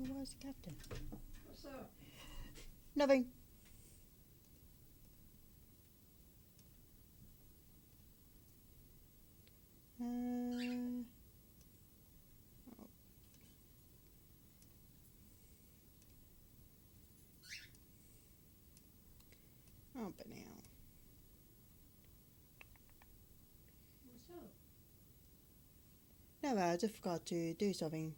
where's the captain? What's up? Nothing. Oh, but now. What's up? No, I just forgot to do something.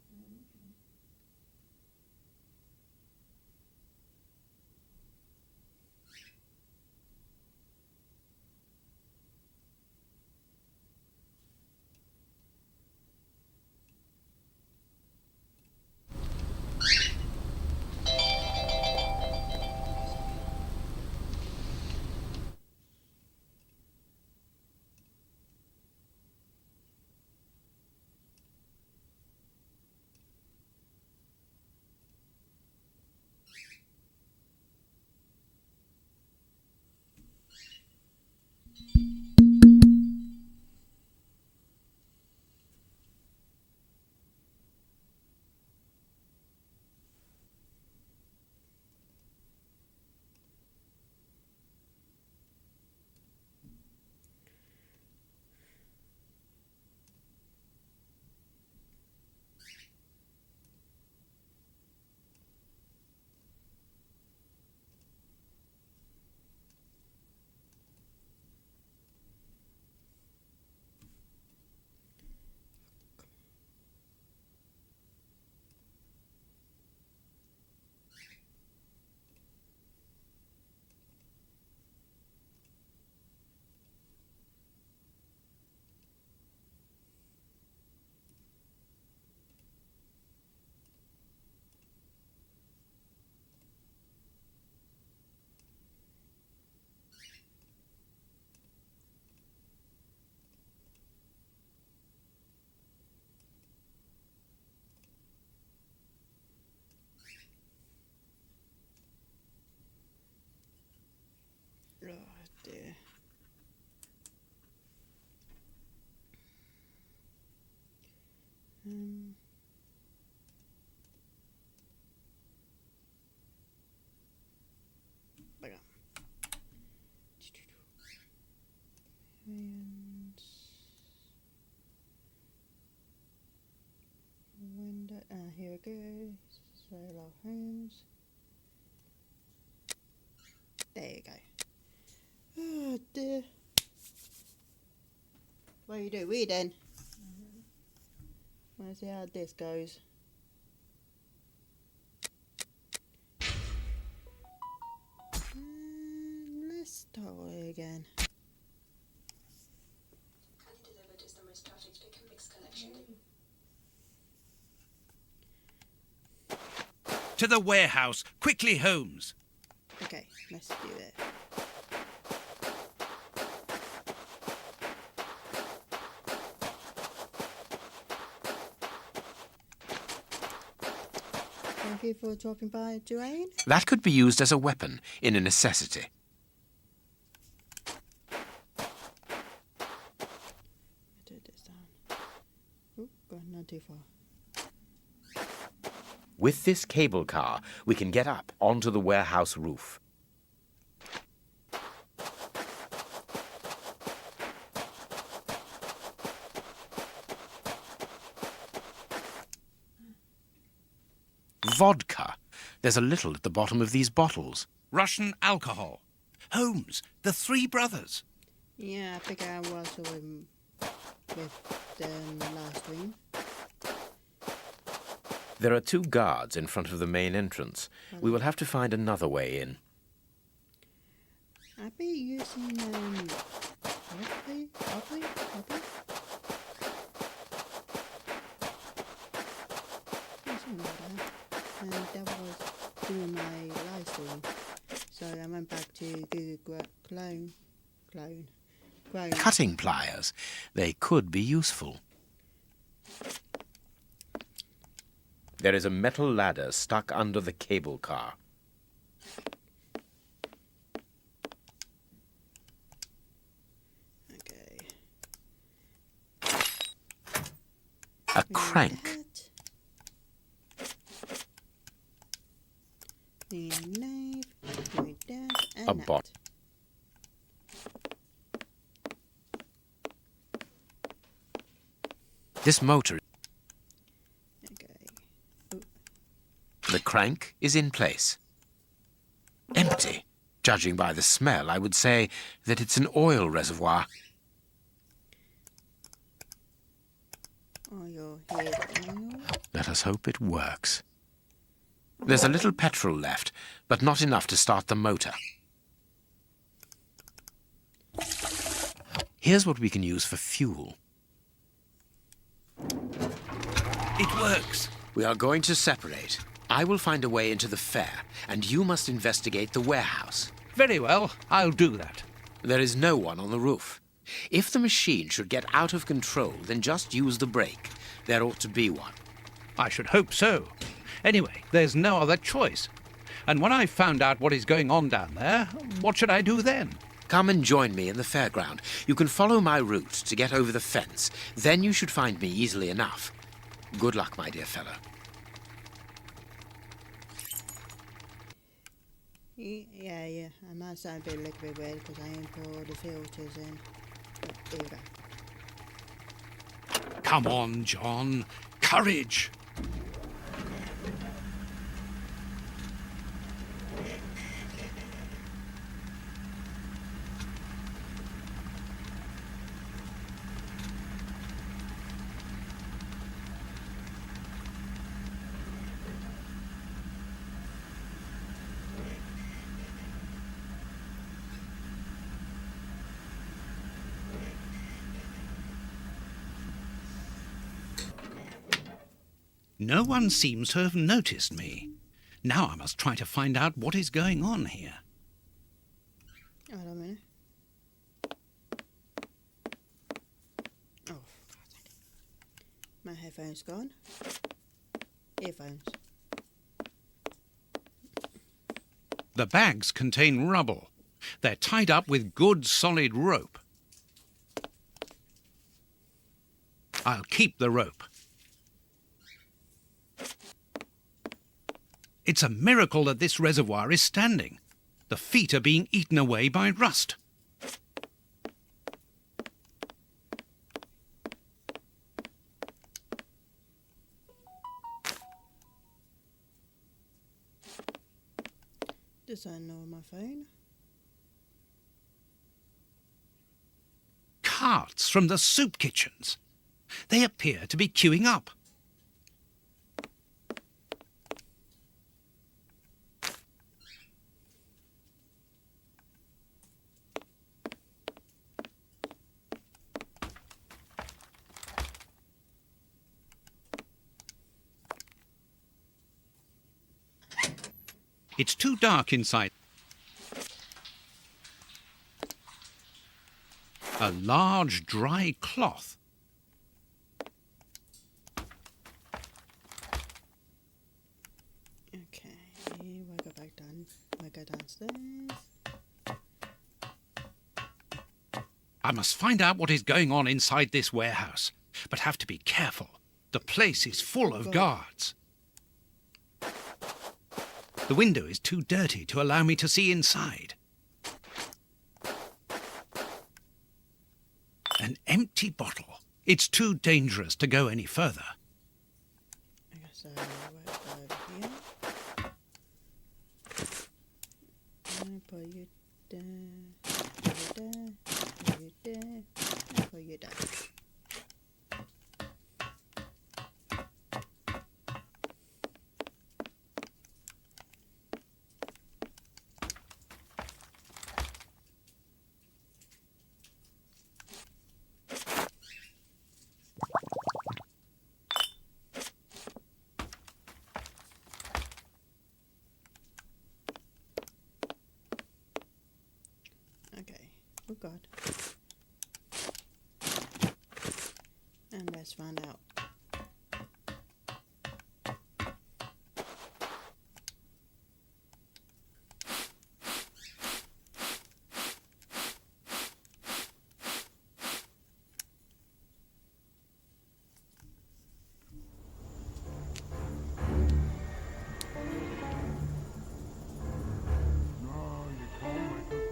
Oh, dear. Bugger. Window. Here it goes. Sherlock Holmes. There you go. Oh dear. What do you do? Reading. Let's see how this goes. Let's start again. Delivered is the most perfect pick and mix collection. To the warehouse! Quickly, Holmes! Okay, let's do that. Thank you for dropping by, Duane. That could be used as a weapon in a necessity. Do this down. Oop, gone not too far. With this cable car, we can get up onto the warehouse roof. Vodka. There's a little at the bottom of these bottles. Russian alcohol. Holmes, the three brothers. Yeah, I think I was with them last week. There are two guards in front of the main entrance. We will have to find another way in. I'll be using copy. Something like that. And that was doing my live stream. So I went back to Google Chrome. Cutting pliers. They could be useful. There is a metal ladder stuck under the cable car. Okay. A crank. spot. This motor, Okay. the crank is in place. Empty. Judging by the smell, I would say that it's an oil reservoir. Oh, your head oil. Let us hope it works. There's a little petrol left, but not enough to start the motor. Here's what we can use for fuel. It works. We are going to separate. I will find a way into the fair, and you must investigate the warehouse. Very well, I'll do that. There is no one on the roof. If the machine should get out of control, then just use the brake. There ought to be one. I should hope so. Anyway, there's no other choice. And when I've found out what is going on down there, what should I do then? Come and join me in the fairground. You can follow my route to get over the fence. Then you should find me easily enough. Good luck, my dear fellow. Yeah. I might sound a little bit weird because I input all the filters in. But there you go. Come on, John. Courage! No one seems to have noticed me. Now I must try to find out what is going on here. Hold on a minute. Oh, for God's sake. My headphones gone. Earphones. The bags contain rubble. They're tied up with good solid rope. I'll keep the rope. It's a miracle that this reservoir is standing. The feet are being eaten away by rust. Does I know my phone? Carts from the soup kitchens. They appear to be queuing up. It's too dark inside. A large dry cloth. Okay, we'll go back down. We'll go downstairs. I must find out what is going on inside this warehouse, but have to be careful. The place is full of guards. The window is too dirty to allow me to see inside. An empty bottle. It's too dangerous to go any further. I guess I'll work over here. And put you there, put you there, put you there, and put you there. Okay, oh God. And let's find out. No, you can't make a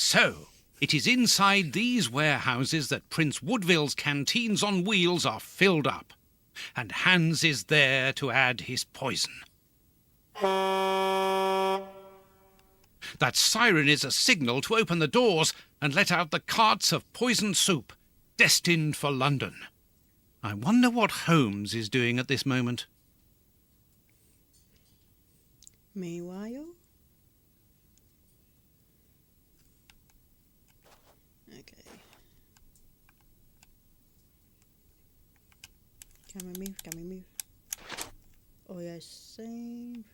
So, it is inside these warehouses that Prince Woodville's canteens on wheels are filled up, and Hans is there to add his poison. That siren is a signal to open the doors and let out the carts of poisoned soup, destined for London. I wonder what Holmes is doing at this moment. Meanwhile, okay. Can we move? Can we move? Oh yes, save.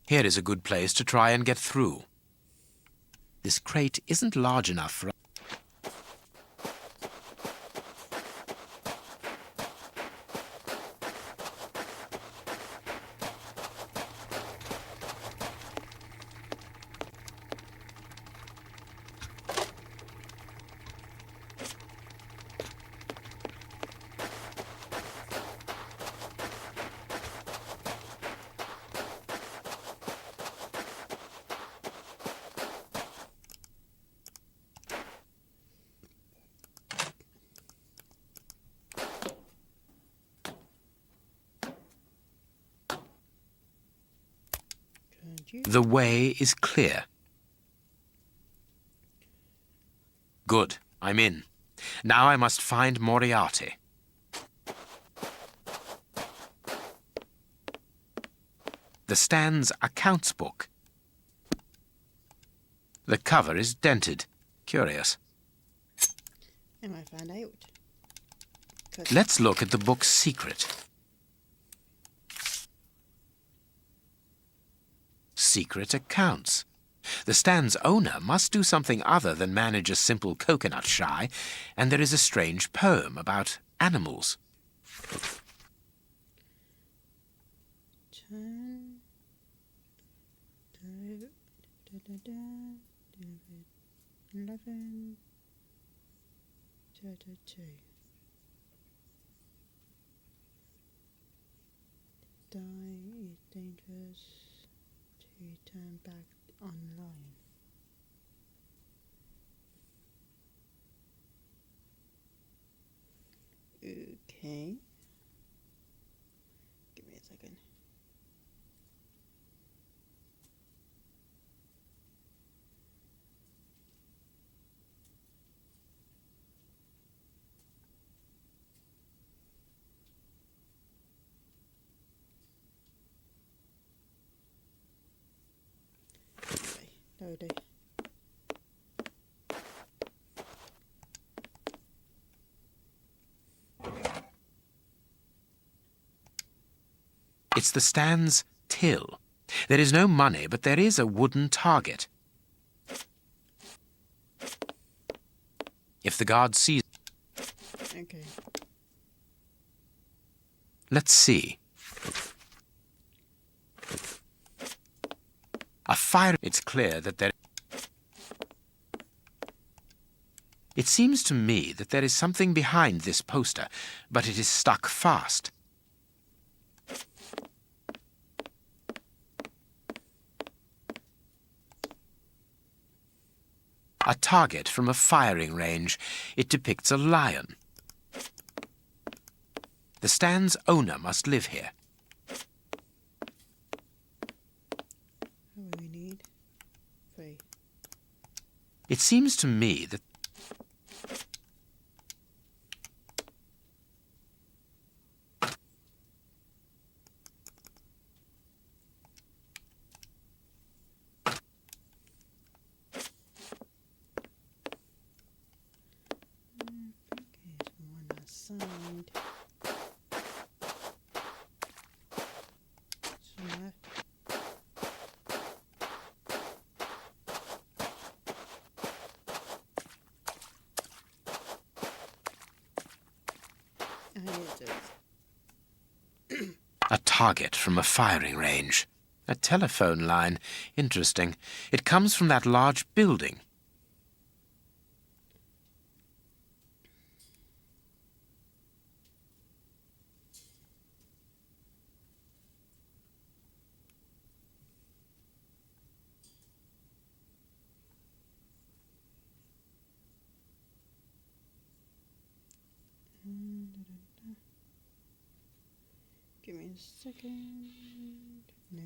Here is a good place to try and get through. This crate isn't large enough for... The way is clear. Good, I'm in. Now I must find Moriarty. The stand's accounts book. The cover is dented. Curious. And I found out. Let's look at the book's secret. Secret accounts. The stand's owner must do something other than manage a simple coconut shy, and there is a strange poem about animals. 10, 11, 32. Die is dangerous to turn back online. Okay. Give me a second. Okay, loading. It's the stand's till. There is no money, but there is a wooden target. If the guard sees... Okay. Let's see. A fire... It's clear that there... It seems to me that there is something behind this poster, but it is stuck fast. A target from a firing range. It depicts a lion. The stand's owner must live here. What do we need? 3. It seems to me that... Signed. Somewhere. A target from a firing range. A telephone line. Interesting. It comes from that large building. Give me a second. No.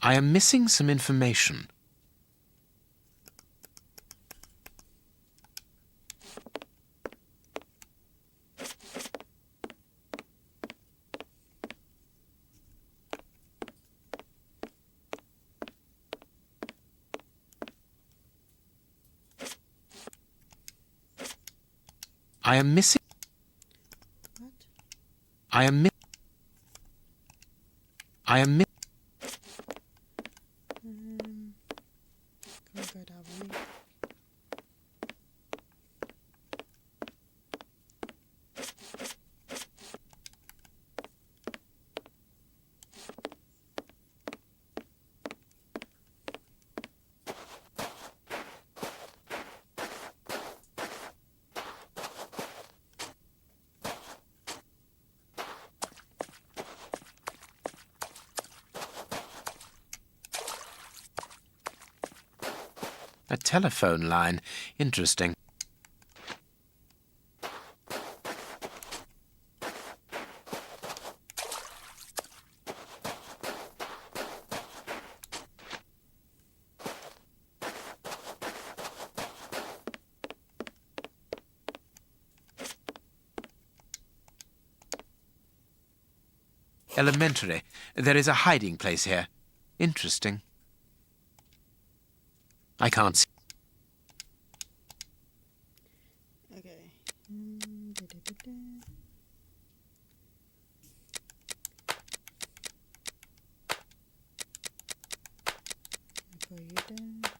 I am missing some information. I am missing. What? I am mi- I am mi- Can't go that way. A telephone line. Interesting. Elementary. There is a hiding place here. Interesting. I can't see. Okay. I'll put you there.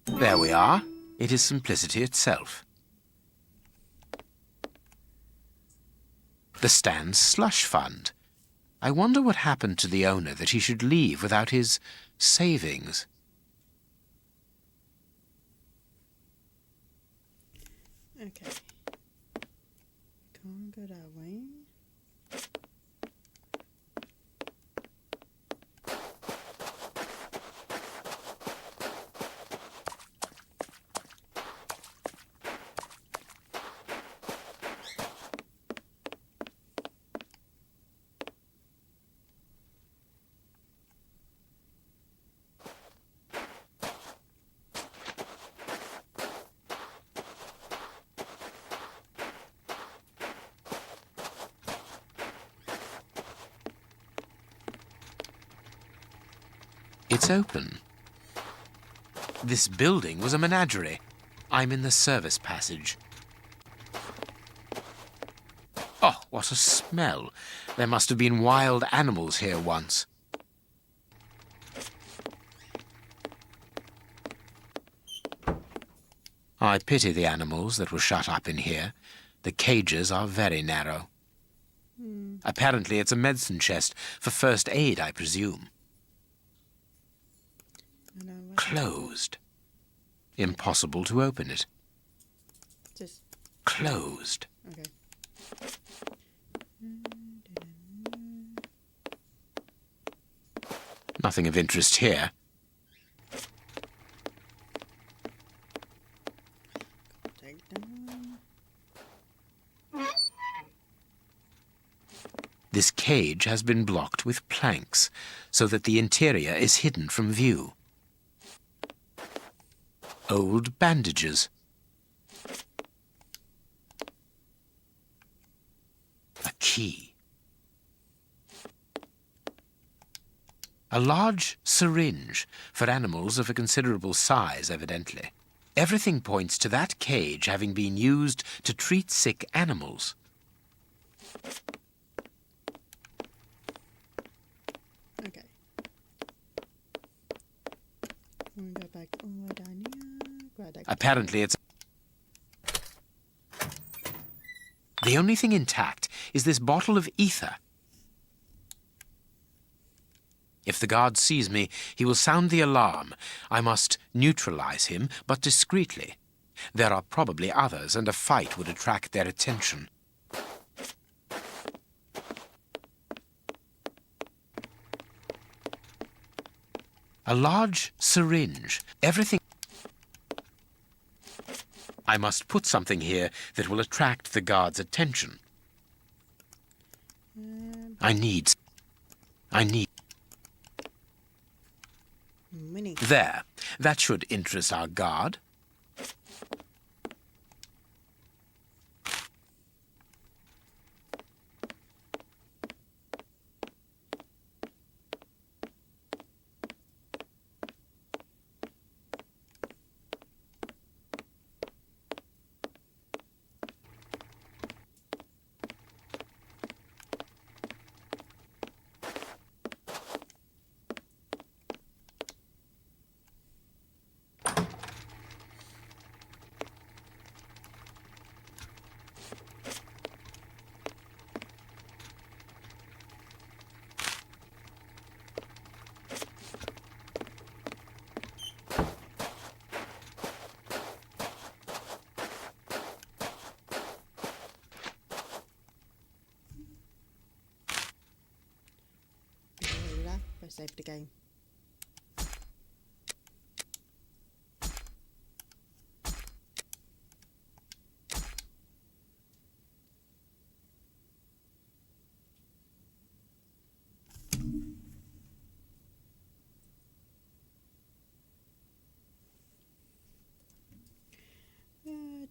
There we are. It is simplicity itself. The Stan's slush fund. I wonder what happened to the owner that he should leave without his savings. Okay. Can't go that way. It's open. This building was a menagerie. I'm in the service passage. Oh, what a smell. There must have been wild animals here once. I pity the animals that were shut up in here. The cages are very narrow. Apparently it's a medicine chest for first aid, I presume. I know what. Closed. Impossible to open it. Just Closed. okay. Nothing of interest here. Take down. This cage has been blocked with planks so that the interior is hidden from view. Old bandages. A key. A large syringe for animals of a considerable size, evidently. Everything points to that cage having been used to treat sick animals. Okay. We'll go back all the way down here. Grab that Apparently it's... The only thing intact is this bottle of ether. If the guard sees me, he will sound the alarm. I must neutralize him, but discreetly. There are probably others, and a fight would attract their attention. A large syringe. Everything... I must put something here that will attract the guard's attention. I need... Mini. There. That should interest our guard. Let's save the game.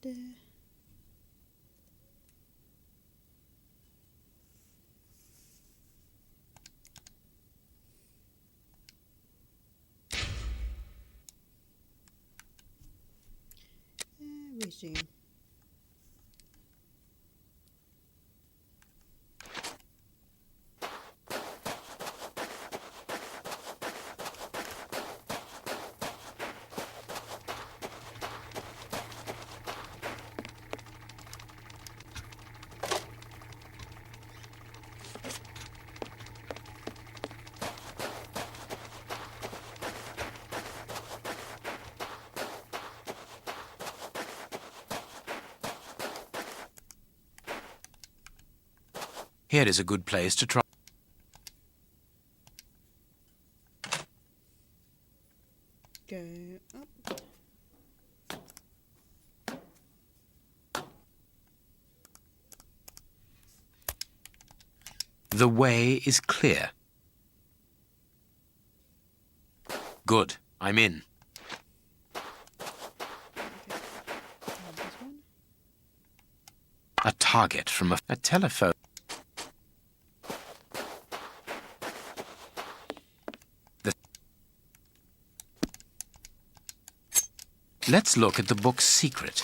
Dear. Resume. Here is a good place to try. Go up. The way is clear. Good. I'm in. This one. A target from a telephone. Let's look at the book's secret.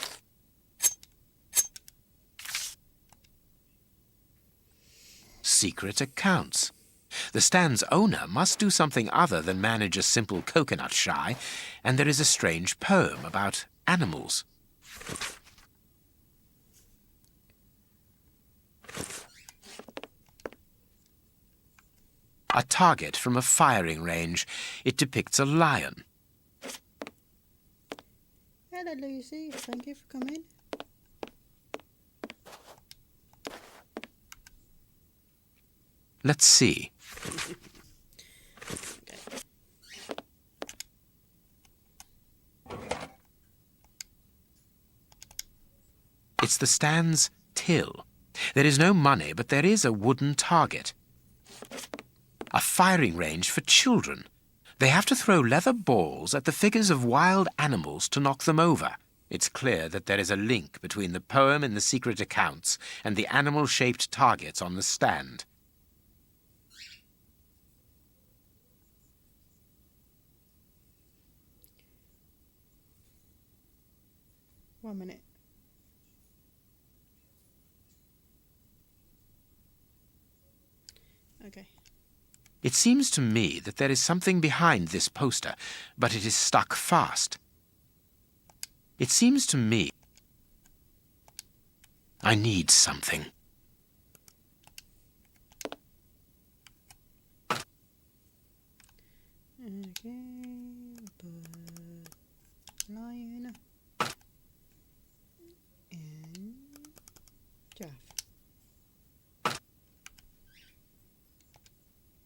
Secret accounts. The stand's owner must do something other than manage a simple coconut shy, and there is a strange poem about animals. A target from a firing range. It depicts a lion. Hello, Lucy. Thank you for coming. Let's see. It's the stand's till. There is no money, but there is a wooden target. A firing range for children. They have to throw leather balls at the figures of wild animals to knock them over. It's clear that there is a link between the poem in the secret accounts and the animal-shaped targets on the stand. One minute. Okay. It seems to me that there is something behind this poster, but it is stuck fast. It seems to me I need something. Okay. Lion. And giraffe.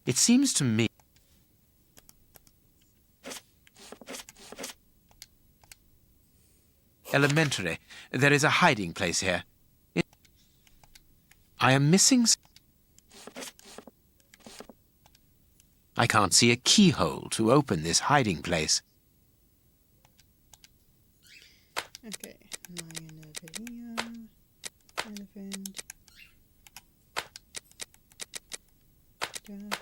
It seems to me elementary. There is a hiding place here. I am missing. I can't see a keyhole to open this hiding place. Okay. Lion over here. Elephant. Giraffe.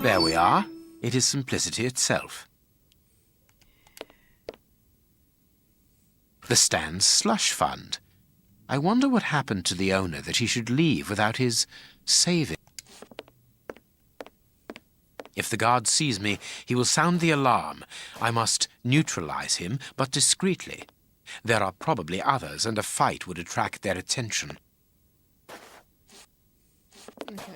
There we are. It is simplicity itself. The stand's slush fund. I wonder what happened to the owner that he should leave without his saving. If the guard sees me, he will sound the alarm. I must neutralize him, but discreetly. There are probably others, and a fight would attract their attention. Okay.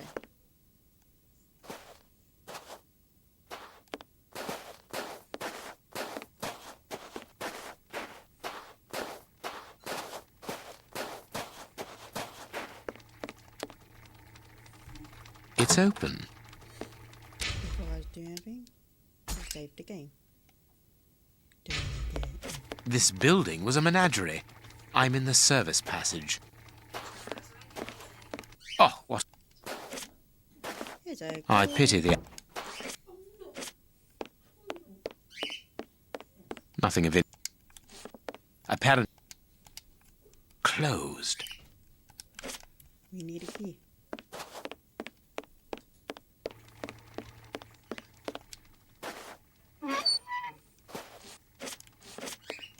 It's open. Before I do anything, I'll save the game. This building was a menagerie. I'm in the service passage. Oh, what? It's okay. I pity the... Nothing of it. Apparently closed. We need a key.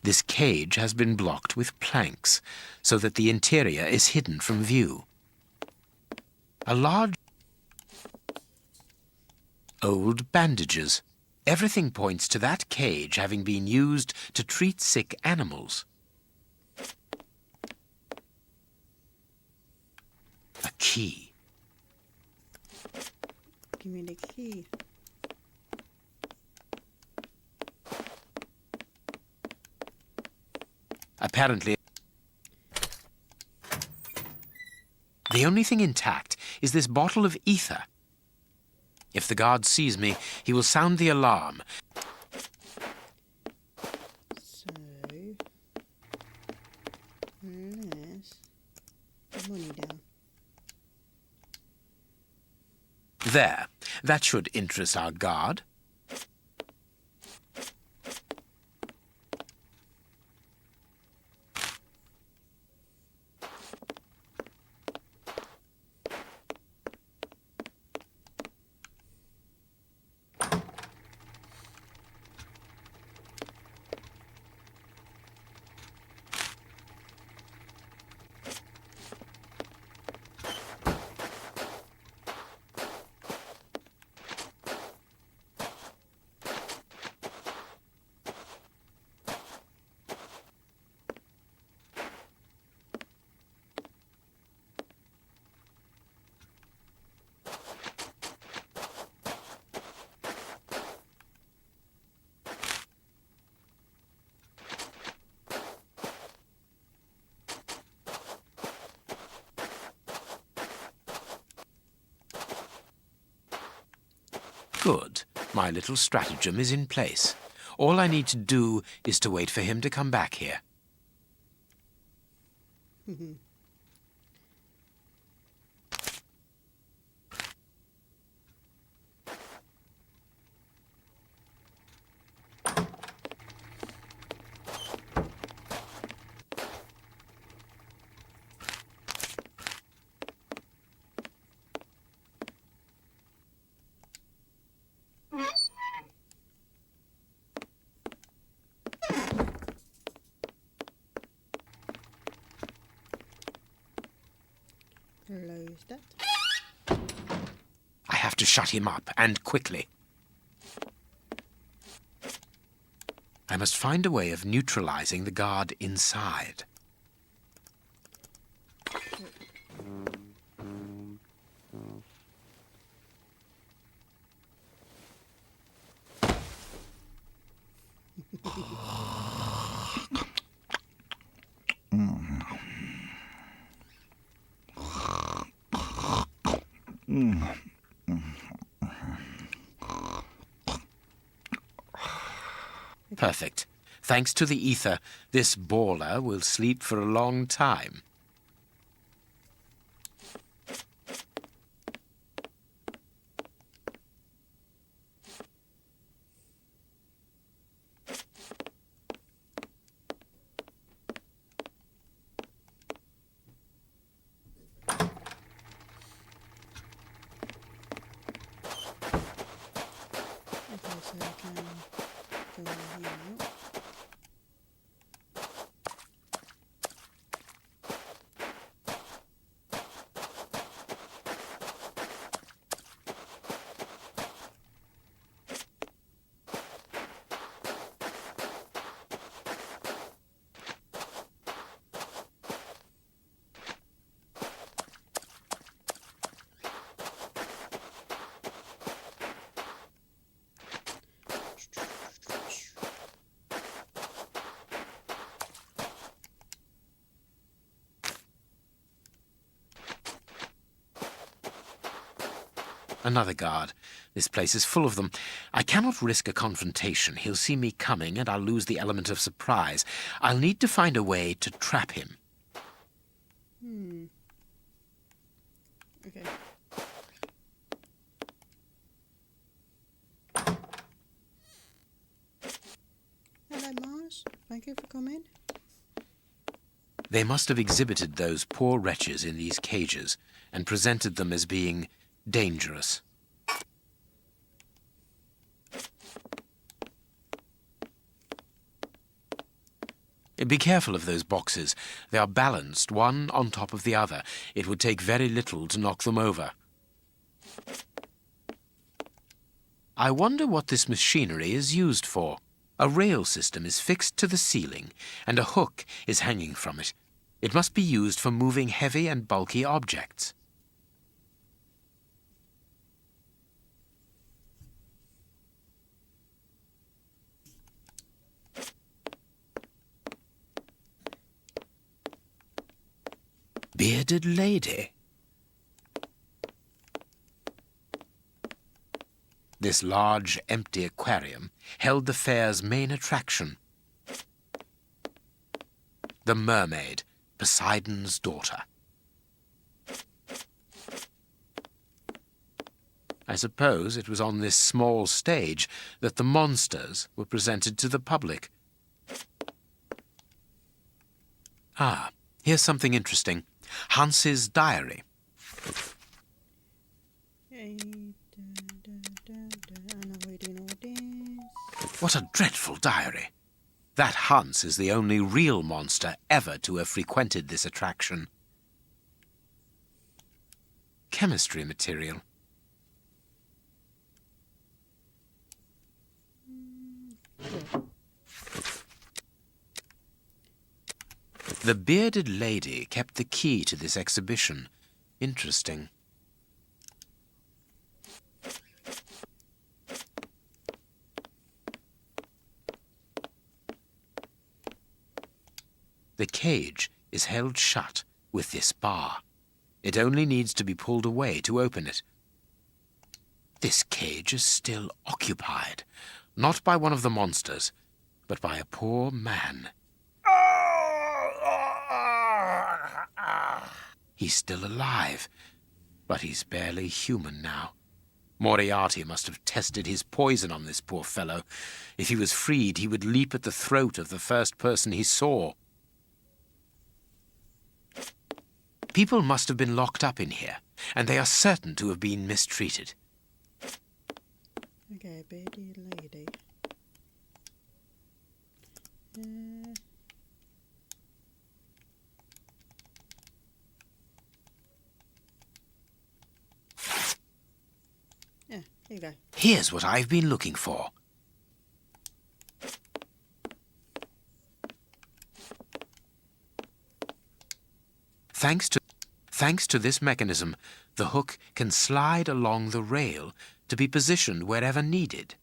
This cage has been blocked with planks, so that the interior is hidden from view. A large... Old bandages. Everything points to that cage having been used to treat sick animals. A key. Give me the key. Apparently, the only thing intact is this bottle of ether. If the guard sees me, he will sound the alarm. So, let's put money down. There. That should interest our guard. Good. My little stratagem is in place. All I need to do is to wait for him to come back here. Close that. I have to shut him up, and quickly. I must find a way of neutralizing the guard inside. Perfect. Thanks to the ether, this baller will sleep for a long time. Okay, so I can go in here now. Another guard. This place is full of them. I cannot risk a confrontation. He'll see me coming, and I'll lose the element of surprise. I'll need to find a way to trap him. Okay. Hello, Mars. Thank you for coming. They must have exhibited those poor wretches in these cages and presented them as being dangerous. Be careful of those boxes. They are balanced, one on top of the other. It would take very little to knock them over. I wonder what this machinery is used for. A rail system is fixed to the ceiling, and a hook is hanging from it. It must be used for moving heavy and bulky objects. Bearded lady. This large, empty aquarium held the fair's main attraction. The mermaid, Poseidon's daughter. I suppose it was on this small stage that the monsters were presented to the public. Ah, here's something interesting. Hans's diary. What a dreadful diary. That Hans is the only real monster ever to have frequented this attraction. Chemistry material. The bearded lady kept the key to this exhibition. Interesting. The cage is held shut with this bar. It only needs to be pulled away to open it. This cage is still occupied, not by one of the monsters, but by a poor man. He's still alive, but he's barely human now. Moriarty must have tested his poison on this poor fellow. If he was freed, he would leap at the throat of the first person he saw. People must have been locked up in here, and they are certain to have been mistreated. Okay, baby lady. Yeah, here you go. Here's what I've been looking for. Thanks to this mechanism, the hook can slide along the rail to be positioned wherever needed.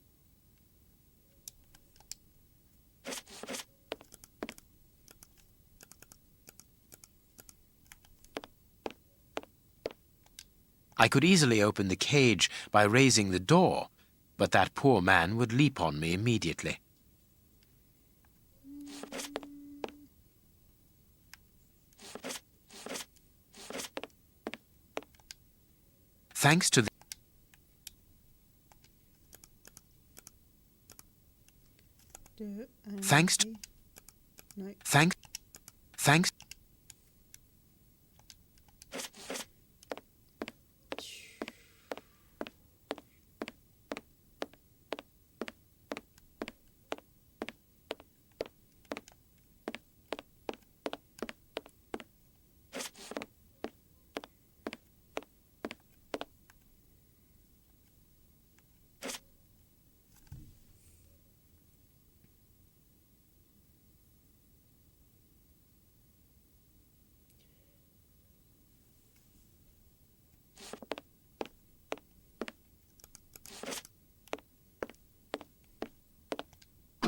I could easily open the cage by raising the door, but that poor man would leap on me immediately. Thanks to the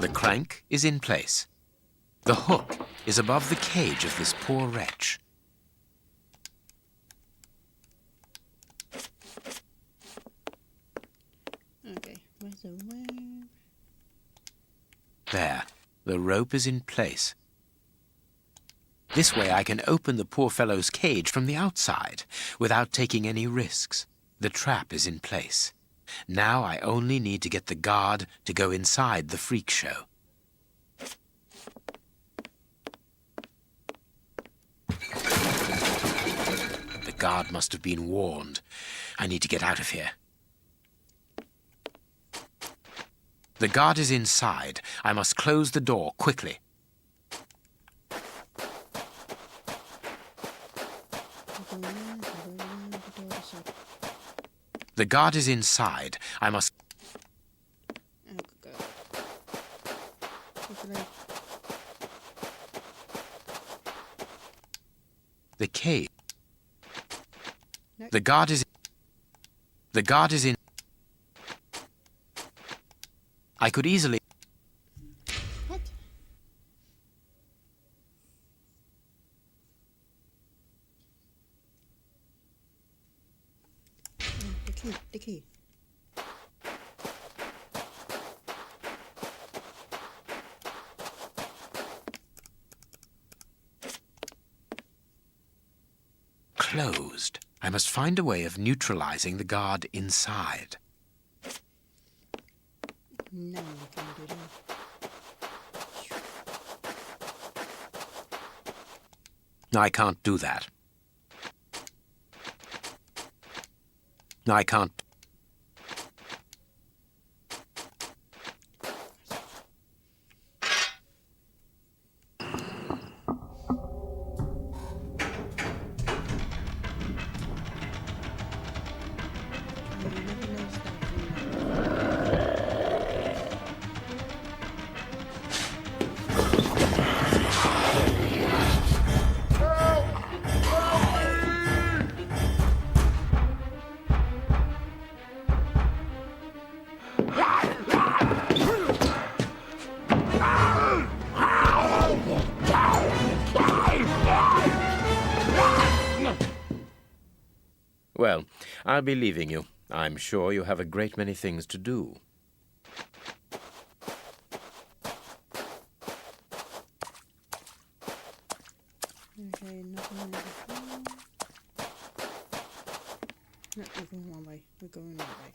crank is in place. The hook is above the cage of this poor wretch. Okay, where's the rope? There, the rope is in place. This way I can open the poor fellow's cage from the outside without taking any risks. The trap is in place. Now I only need to get the guard to go inside the freak show. The guard must have been warned. I need to get out of here. The guard is inside. I must close the door quickly. The guard is inside. I must... Oh, God. The cage. No. The guard is... The guard is in... I could easily... What? Oh, the key. Closed. I must find a way of neutralizing the guard inside. No, we can't do that. I can't do that. I can't. Well, I'll be leaving you. I'm sure you have a great many things to do. Okay, nothing in the phone. No, we're going one way. We're going that way.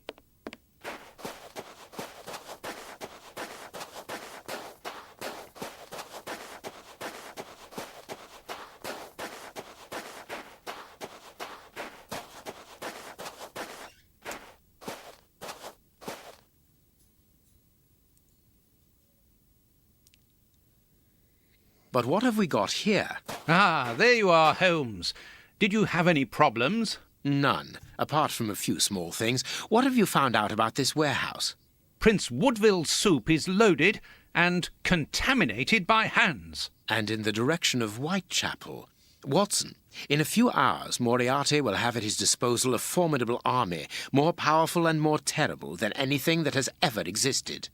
But what have we got here? Ah, there you are, Holmes. Did you have any problems? None, apart from a few small things. What have you found out about this warehouse? Prince Woodville's soup is loaded and contaminated by hands. And in the direction of Whitechapel. Watson, in a few hours, Moriarty will have at his disposal a formidable army, more powerful and more terrible than anything that has ever existed.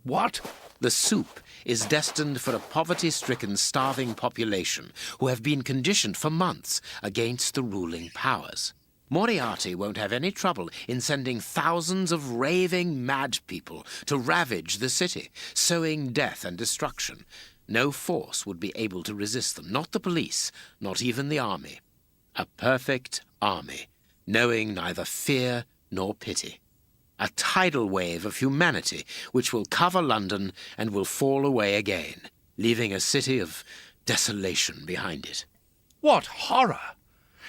What? The soup is destined for a poverty-stricken, starving population who have been conditioned for months against the ruling powers. Moriarty won't have any trouble in sending thousands of raving mad people to ravage the city, sowing death and destruction. No force would be able to resist them, not the police, not even the army. A perfect army, knowing neither fear nor pity. A tidal wave of humanity which will cover London and will fall away again, leaving a city of desolation behind it. What horror!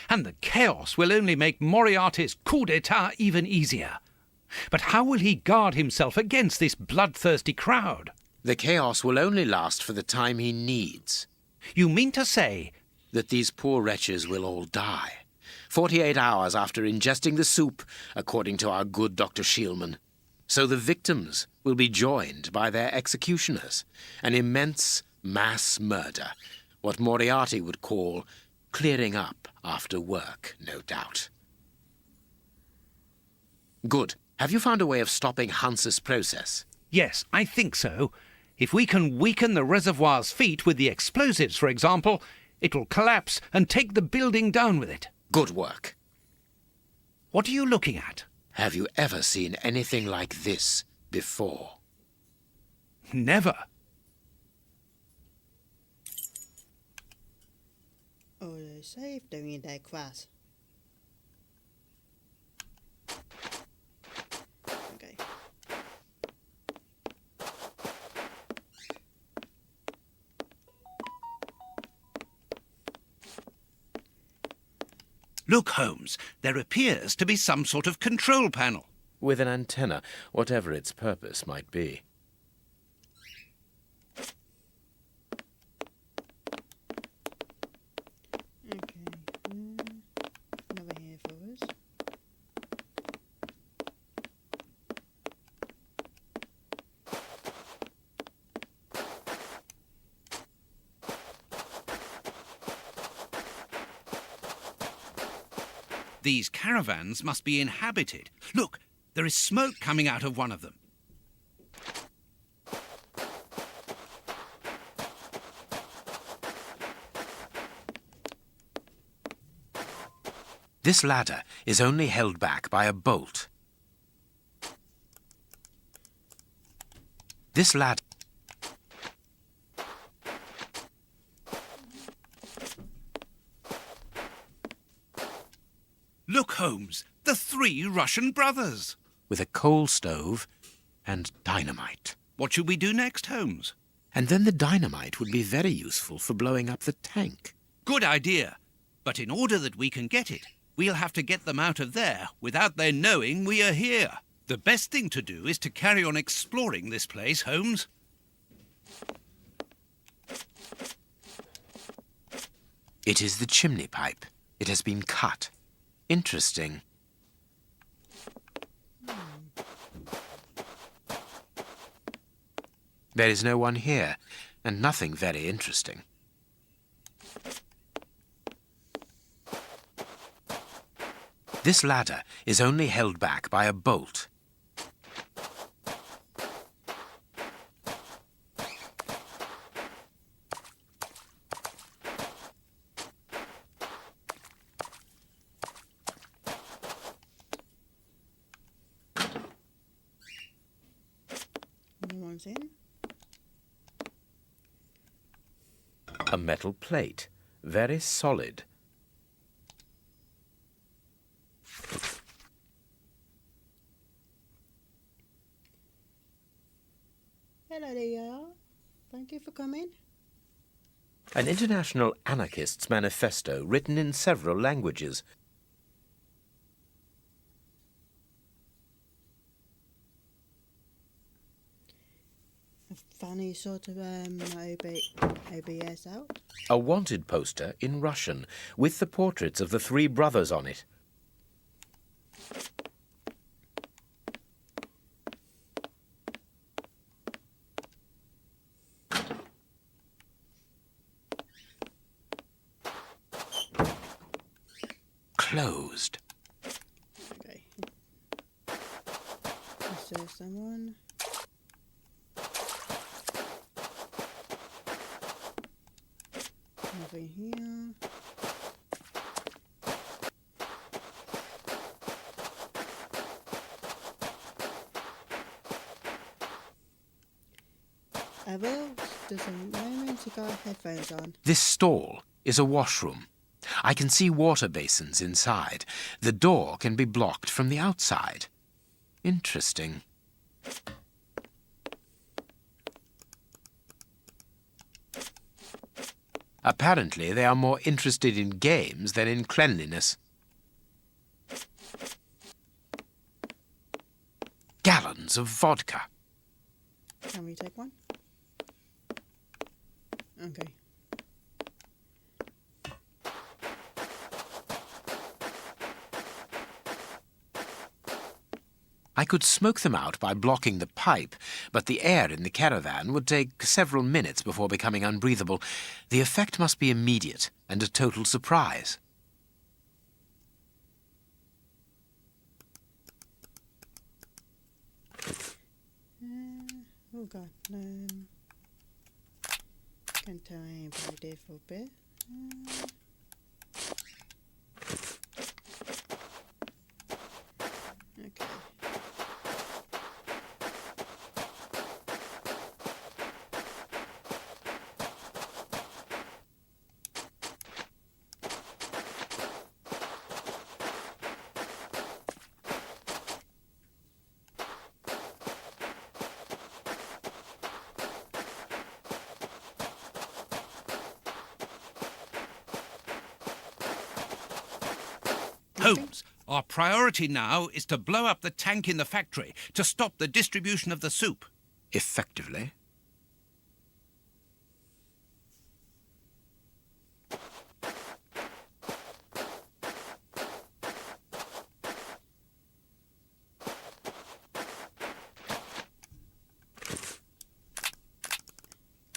And the chaos will only make Moriarty's coup d'etat even easier. But how will he guard himself against this bloodthirsty crowd? The chaos will only last for the time he needs. You mean to say that these poor wretches will all die. 48 hours after ingesting the soup, according to our good Dr. Shielman. So the victims will be joined by their executioners. An immense mass murder. What Moriarty would call clearing up after work, no doubt. Good. Have you found a way of stopping Hans's process? Yes, I think so. If we can weaken the reservoir's feet with the explosives, for example, it'll collapse and take the building down with it. Good work. What are you looking at? Have you ever seen anything like this before? Never. Oh, the safe doing that class. Okay. Look, Holmes, there appears to be some sort of control panel. With an antenna, whatever its purpose might be. Okay. Another here for us. These caravans must be inhabited. Look, there is smoke coming out of one of them. This ladder is only held back by a bolt. This ladder... Look, Holmes, the 3 Russian brothers. with a coal stove and dynamite. What should we do next, Holmes? And then the dynamite would be very useful for blowing up the tank. Good idea. But in order that we can get it, we'll have to get them out of there without their knowing we are here. The best thing to do is to carry on exploring this place, Holmes. It is the chimney pipe. It has been cut. Interesting. There is no one here, and nothing very interesting. This ladder is only held back by a bolt. comes in. A metal plate, very solid. Hello there, you are. Thank you for coming. An international anarchist's manifesto written in several languages. A funny sort of OBS out. A wanted poster in Russian with the portraits of the three brothers on it. Closed. Okay. Is there someone? Nothing here. I will just a moment to got headphones on. This stall is a washroom. I can see water basins inside. The door can be blocked from the outside. Interesting. Apparently, they are more interested in games than in cleanliness. Gallons of vodka. Can we take one? Okay. I could smoke them out by blocking the pipe, but the air in the caravan would take several minutes before becoming unbreathable. The effect must be immediate and a total surprise. Oh god, can't tell anybody there for a bit. Okay. Holmes, our priority now is to blow up the tank in the factory to stop the distribution of the soup. Effectively.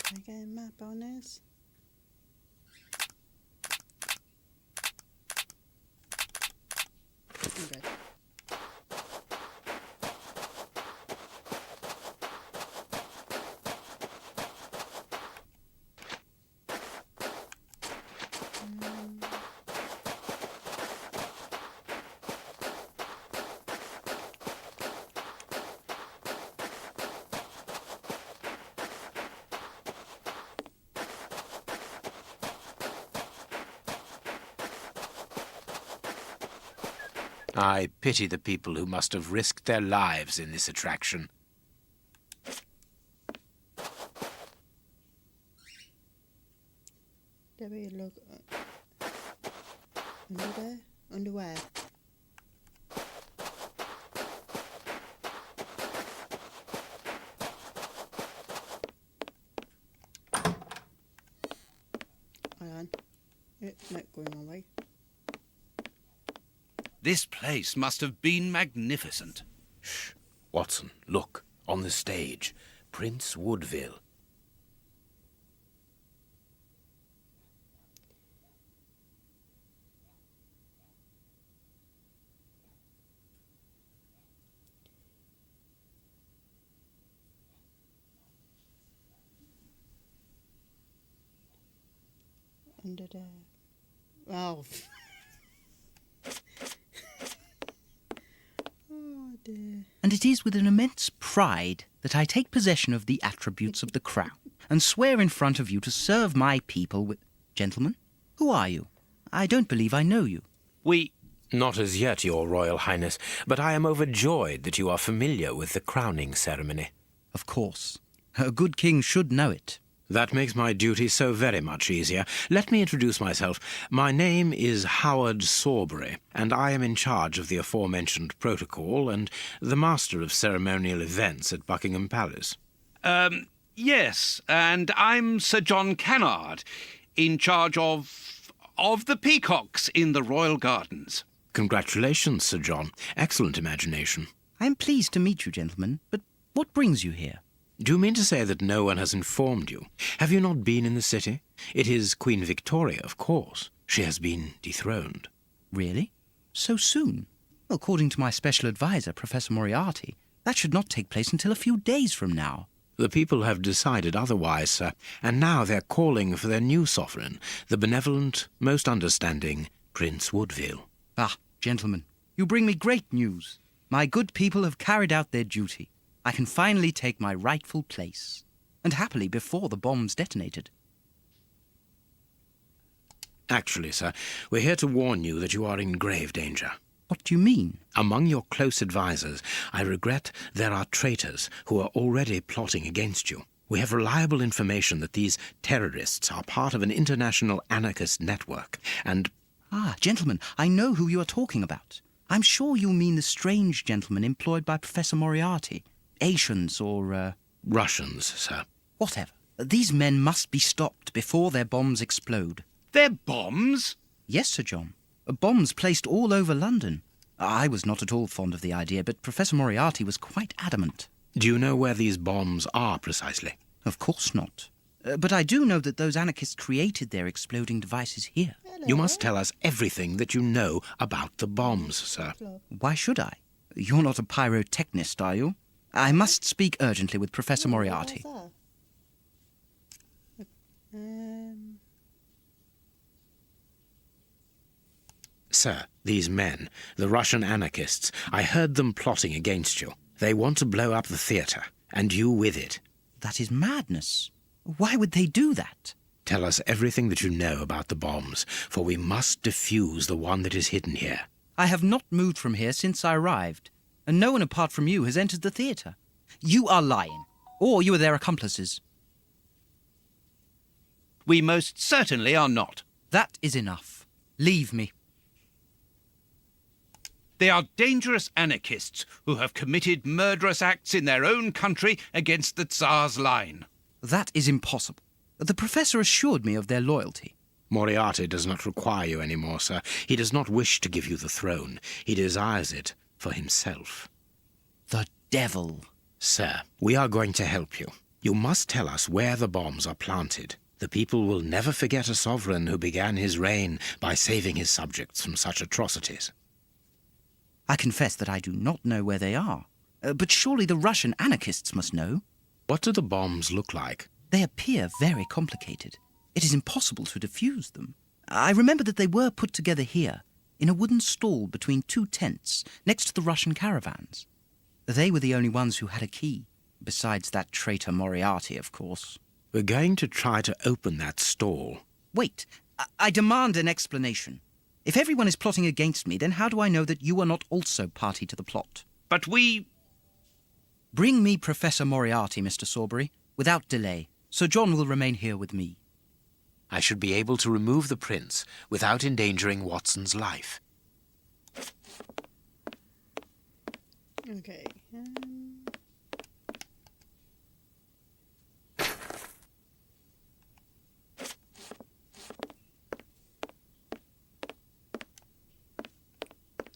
Can I get a map on this? Okay. I pity the people who must have risked their lives in this attraction. Let me look under there? Under where? Hold on. Not going my way. This place must have been magnificent. Shh. Watson, look. On the stage. Prince Woodville. Under there. Oh. Oh dear. And it is with an immense pride pride that I take possession of the attributes of the crown and swear in front of you to serve my people with... Gentlemen, who are you? I don't believe I know you. We... Not as yet, Your Royal Highness, but I am overjoyed that you are familiar with the crowning ceremony. Of course. A good king should know it. That makes my duty so very much easier. Let me introduce myself. My name is Howard Sawbury, and I am in charge of the aforementioned protocol and the master of ceremonial events at Buckingham Palace. Yes, and I'm Sir John Cannard, in charge of the peacocks in the royal gardens. Congratulations, Sir John. Excellent imagination. I am pleased to meet you, gentlemen, but what brings you here? Do you mean to say that no one has informed you? Have you not been in the city? It is Queen Victoria, of course. She has been dethroned. Really? So soon? According to my special advisor, Professor Moriarty, that should not take place until a few days from now. The people have decided otherwise, sir, and now they're calling for their new sovereign, the benevolent, most understanding Prince Woodville. Ah, gentlemen, you bring me great news. My good people have carried out their duty. I can finally take my rightful place, and happily before the bombs detonated. Actually, sir, we're here to warn you that you are in grave danger. What do you mean? Among your close advisers, I regret there are traitors who are already plotting against you. We have reliable information that these terrorists are part of an international anarchist network, and... Ah, gentlemen, I know who you are talking about. I'm sure you mean the strange gentleman employed by Professor Moriarty. Asians or, Russians, sir. Whatever. These men must be stopped before their bombs explode. Their bombs? Yes, Sir John. Bombs placed all over London. I was not at all fond of the idea, but Professor Moriarty was quite adamant. Do you know where these bombs are precisely? Of course not. But I do know that those anarchists created their exploding devices here. You must tell us everything that you know about the bombs, sir. Why should I? You're not a pyrotechnist, are you? I must speak urgently with Professor Moriarty. Sir, these men, the Russian anarchists, I heard them plotting against you. They want to blow up the theatre, and you with it. That is madness. Why would they do that? Tell us everything that you know about the bombs, for we must defuse the one that is hidden here. I have not moved from here since I arrived, and no one apart from you has entered the theatre. You are lying, or you are their accomplices. We most certainly are not. That is enough. Leave me. They are dangerous anarchists who have committed murderous acts in their own country against the Tsar's line. That is impossible. The professor assured me of their loyalty. Moriarty does not require you any more, sir. He does not wish to give you the throne. He desires it for himself. The devil. Sir, we are going to help you. You must tell us where the bombs are planted. The people will never forget a sovereign who began his reign by saving his subjects from such atrocities. I confess that I do not know where they are. But surely the Russian anarchists must know. What do the bombs look like? They appear very complicated. It is impossible to defuse them. I remember that they were put together here, in a wooden stall between two tents, next to the Russian caravans. They were the only ones who had a key, besides that traitor Moriarty, of course. We're going to try to open that stall. Wait, I demand an explanation. If everyone is plotting against me, then how do I know that you are not also party to the plot? But we... Bring me Professor Moriarty, Mr. Sawbury, without delay. Sir John will remain here with me. I should be able to remove the prince without endangering Watson's life. Okay.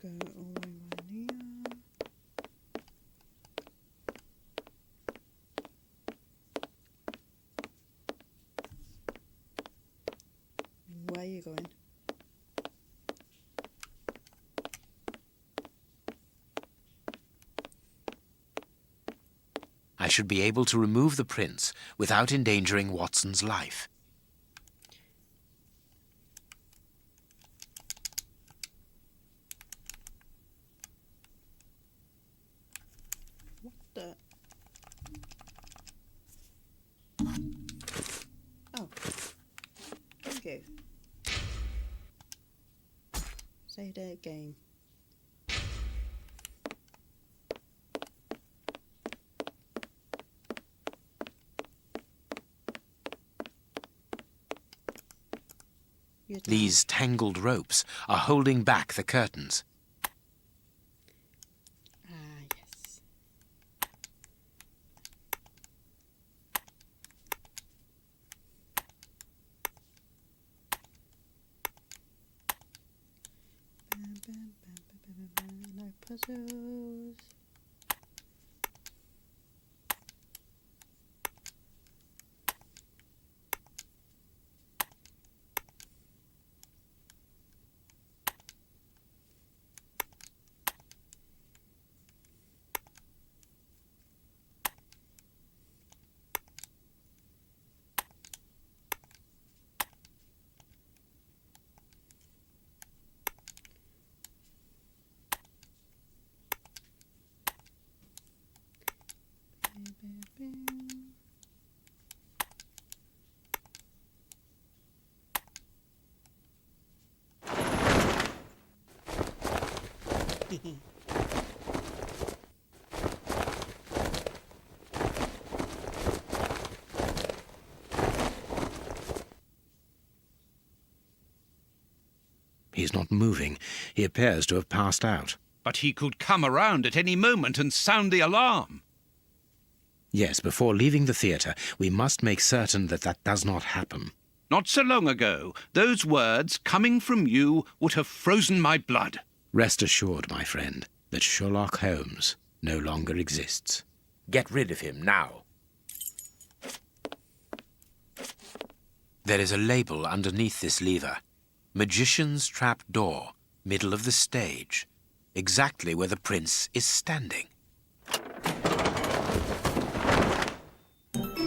Go all the way around here. Where are you going? I should be able to remove the prince without endangering Watson's life. What the? you. Save the game. These tangled ropes are holding back the curtains. Yes. No puzzles. He's not moving. He appears to have passed out. But he could come around at any moment and sound the alarm. Yes, before leaving the theatre, we must make certain that that does not happen. Not so long ago, those words coming from you would have frozen my blood. Rest assured, my friend, that Sherlock Holmes no longer exists. Get rid of him now. There is a label underneath this lever. Magician's Trap Door, middle of the stage, exactly where the prince is standing.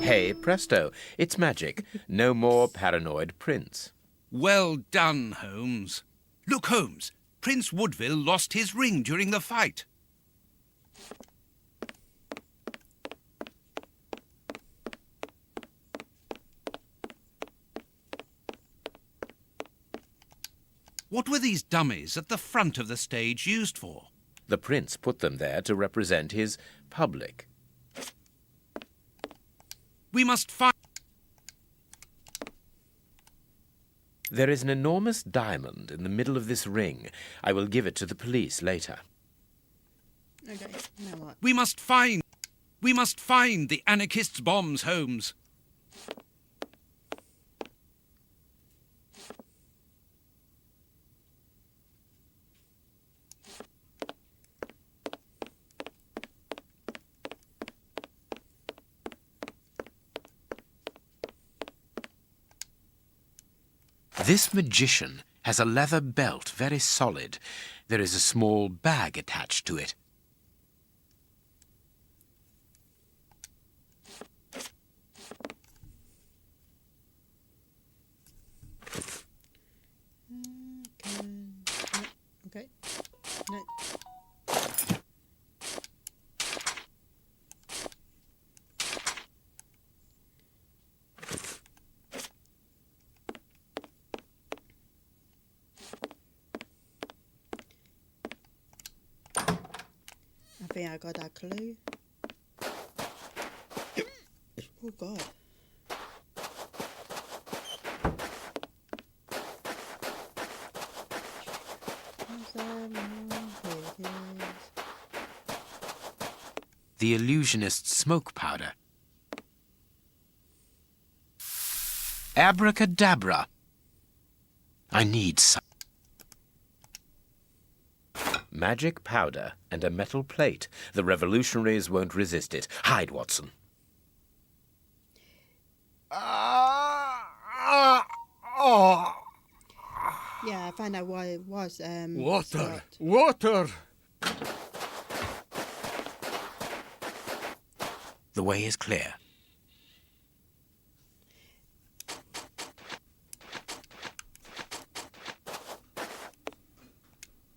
Hey, presto, it's magic. No more paranoid prince. Well done, Holmes. Look, Holmes, Prince Woodville lost his ring during the fight. What were these dummies at the front of the stage used for? The prince put them there to represent his public. We must find... There is an enormous diamond in the middle of this ring. I will give it to the police later. Okay, now what? We must find the anarchists' bombs, Holmes. This magician has a leather belt, very solid. There is a small bag attached to it. Okay. No. I think I got that clue. Oh God. The illusionist's smoke powder. Abracadabra. I need some. Magic powder and a metal plate. The revolutionaries won't resist it. Hide, Watson. Yeah, I found out why it was. Water! Scott. Water! The way is clear.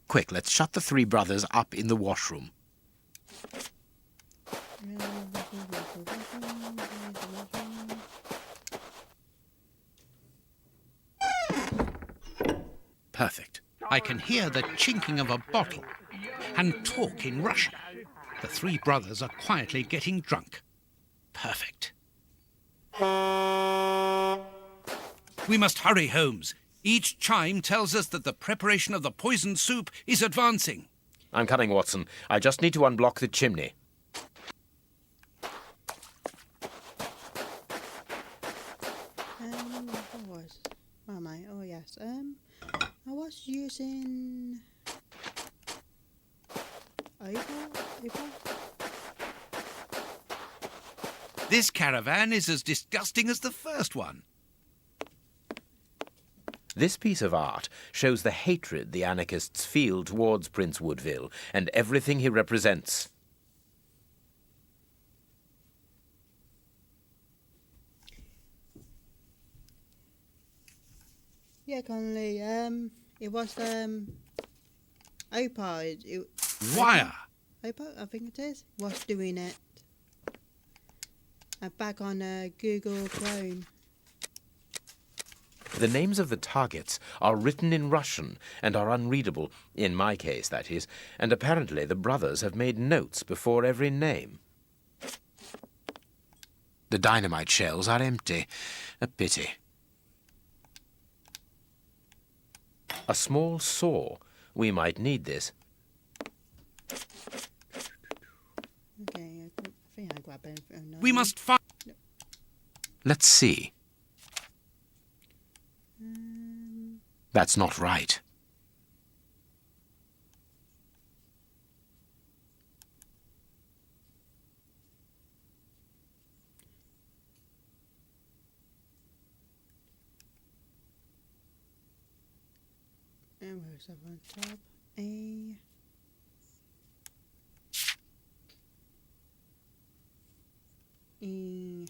Quick, let's shut the three brothers up in the washroom. Perfect. I can hear the chinking of a bottle and talk in Russian. The three brothers are quietly getting drunk. Perfect. We must hurry, Holmes. Each chime tells us that the preparation of the poisoned soup is advancing. I'm coming, Watson. I just need to unblock the chimney. Where am I? Oh yes. I was using Opal. This caravan is as disgusting as the first one. This piece of art shows the hatred the anarchists feel towards Prince Woodville and everything he represents. Yeah, Connolly. It was Opal. Wire! Opal, I think it is. Was doing it. Back on Google Chrome. The names of the targets are written in Russian and are unreadable, in my case, that is, and apparently the brothers have made notes before every name. The dynamite shells are empty. A pity. A small saw. We might need this. Okay, I think I grabbed it. Oh, no. We must find... Let's see. That's not right. And where's that on top? A. E.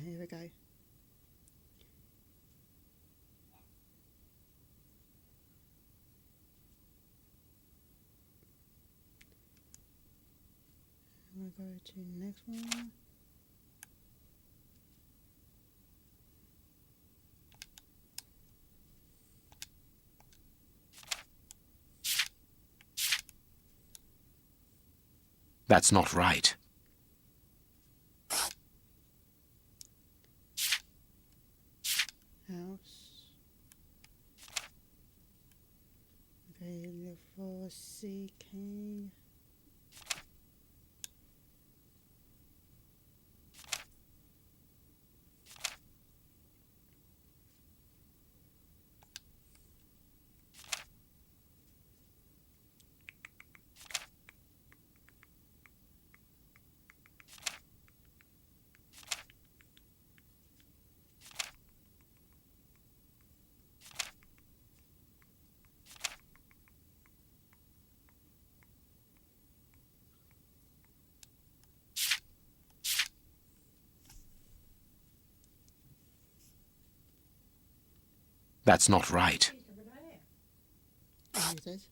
Here we go. We'll go to the next one. That's not right. House. Okay, look for CK. That's not right. Here it is.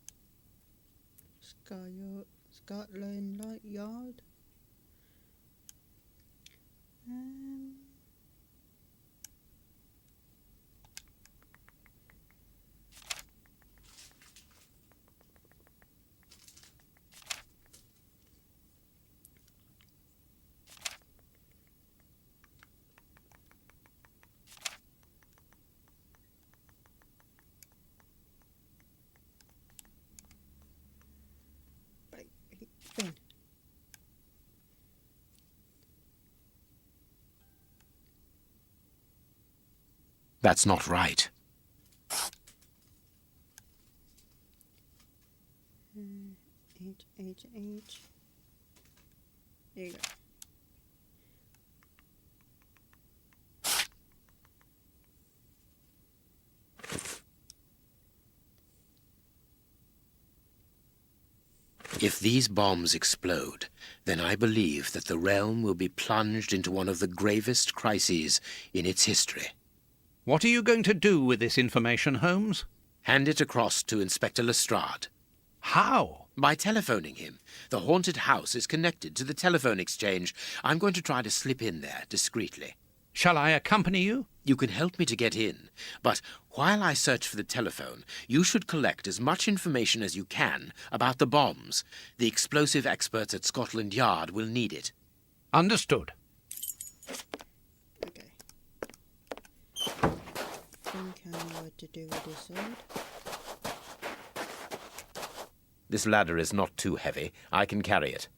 Scotland Yard. Fin. That's not right. H. There you go. If these bombs explode, then I believe that the realm will be plunged into one of the gravest crises in its history. What are you going to do with this information, Holmes? Hand it across to Inspector Lestrade. How? By telephoning him. The haunted house is connected to the telephone exchange. I'm going to try to slip in there discreetly. Shall I accompany you? You can help me to get in, but while I search for the telephone, you should collect as much information as you can about the bombs. The explosive experts at Scotland Yard will need it. Understood. Okay. I think I know what to do with this sword. This ladder is not too heavy. I can carry it.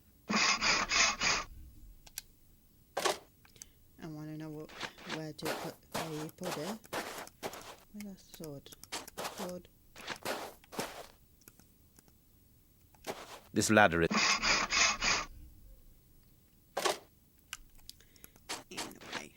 I want to know where you put it. Where's the sword? Sword. This ladder is... In a way.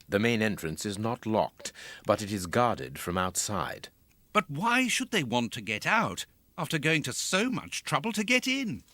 The main entrance is not locked, but it is guarded from outside. But why should they want to get out after going to so much trouble to get in?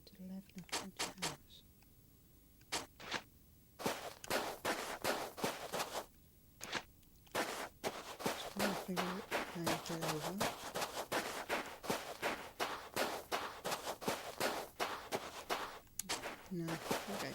To the left of the house. Just want to figure out how to get over. No, okay.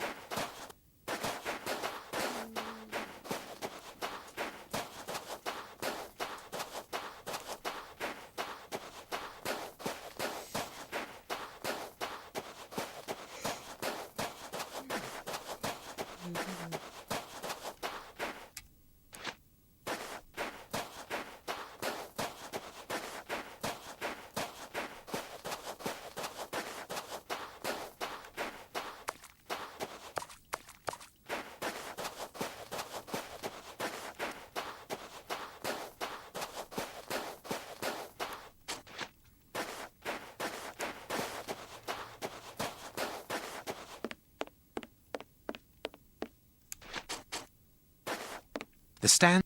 The stand...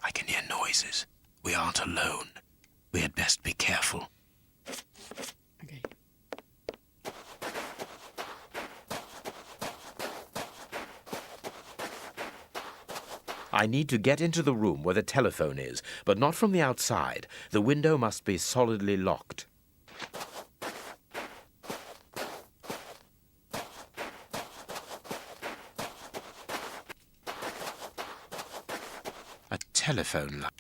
I can hear noises. We aren't alone. We had best be careful. Okay. I need to get into the room where the telephone is, but not from the outside. The window must be solidly locked. A telephone line.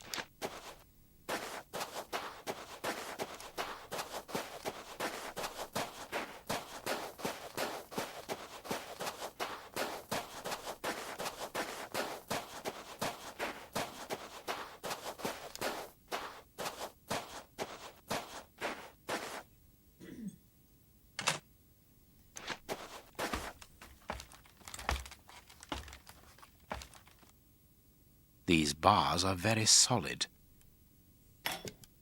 These bars are very solid.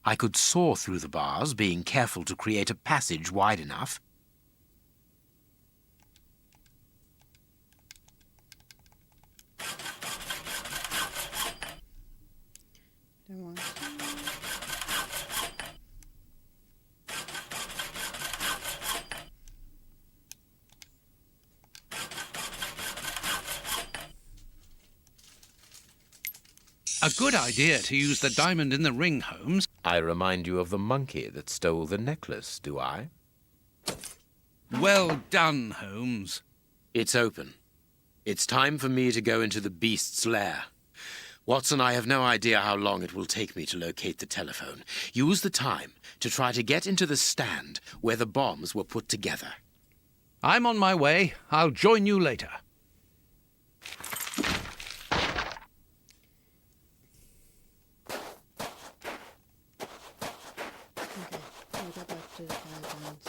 I could saw through the bars, being careful to create a passage wide enough. Don't want. A good idea to use the diamond in the ring, Holmes. I remind you of the monkey that stole the necklace, do I? Well done, Holmes. It's open. It's time for me to go into the beast's lair. Watson, I have no idea how long it will take me to locate the telephone. Use the time to try to get into the stand where the bombs were put together. I'm on my way. I'll join you later. Okay, we'll go back to the caravans.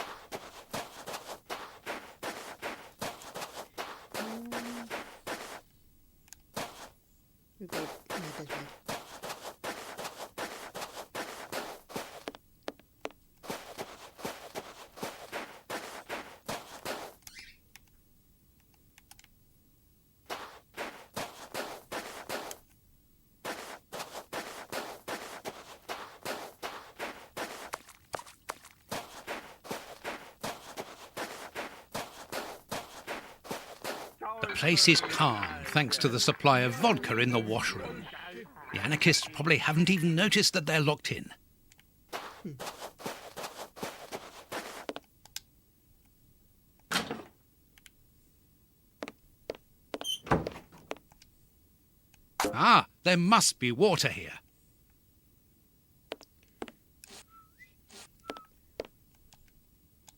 We go this way. The place is calm, thanks to the supply of vodka in the washroom. The anarchists probably haven't even noticed that they're locked in. Ah, there must be water here.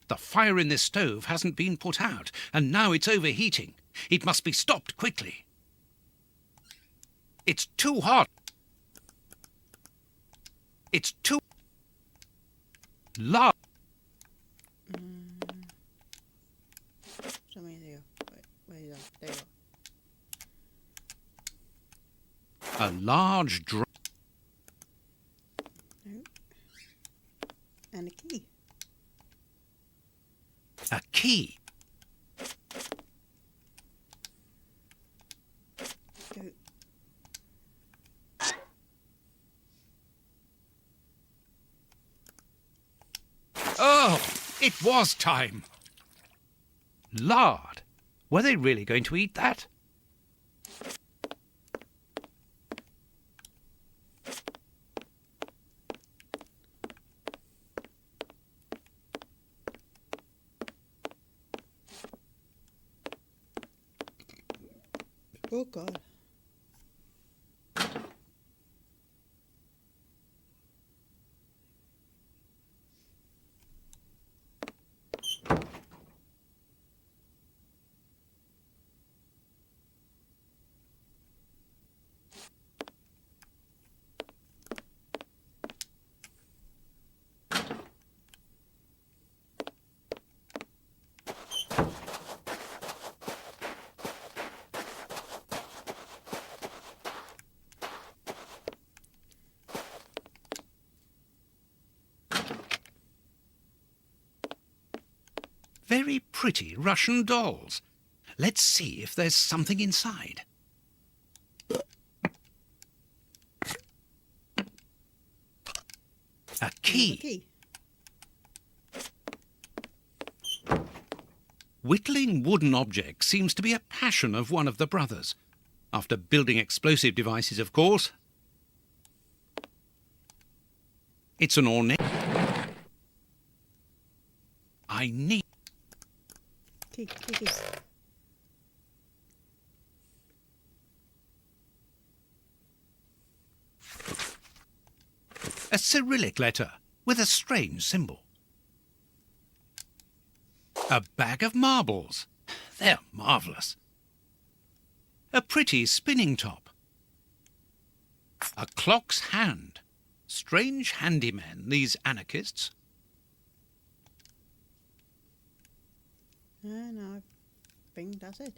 The fire in this stove hasn't been put out, and now it's overheating. It must be stopped quickly. It's too hot. It's too large. Show me there. Where you go? There you go. A large drum. No. And a key. A key. Go. Oh, it was time. Lard. Were they really going to eat that? Oh God. Very pretty Russian dolls. Let's see if there's something inside. A key. Key. Whittling wooden objects seems to be a passion of one of the brothers. After building explosive devices, of course. It's an ornate... I need... Key. a Cyrillic letter with a strange symbol. A bag of marbles. They're marvellous. A pretty spinning top. A clock's hand. Strange handymen, these anarchists. And I think that's it.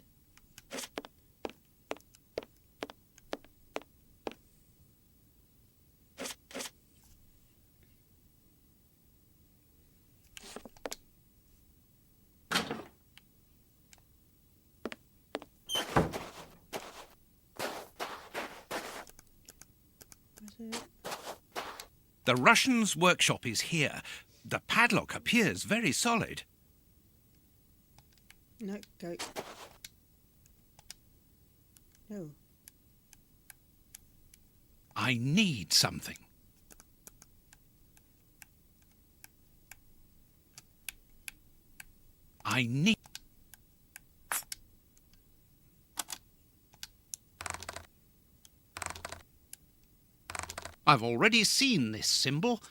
it. The Russian's workshop is here. The padlock appears very solid. No, go. No. I need something. I need... I've already seen this symbol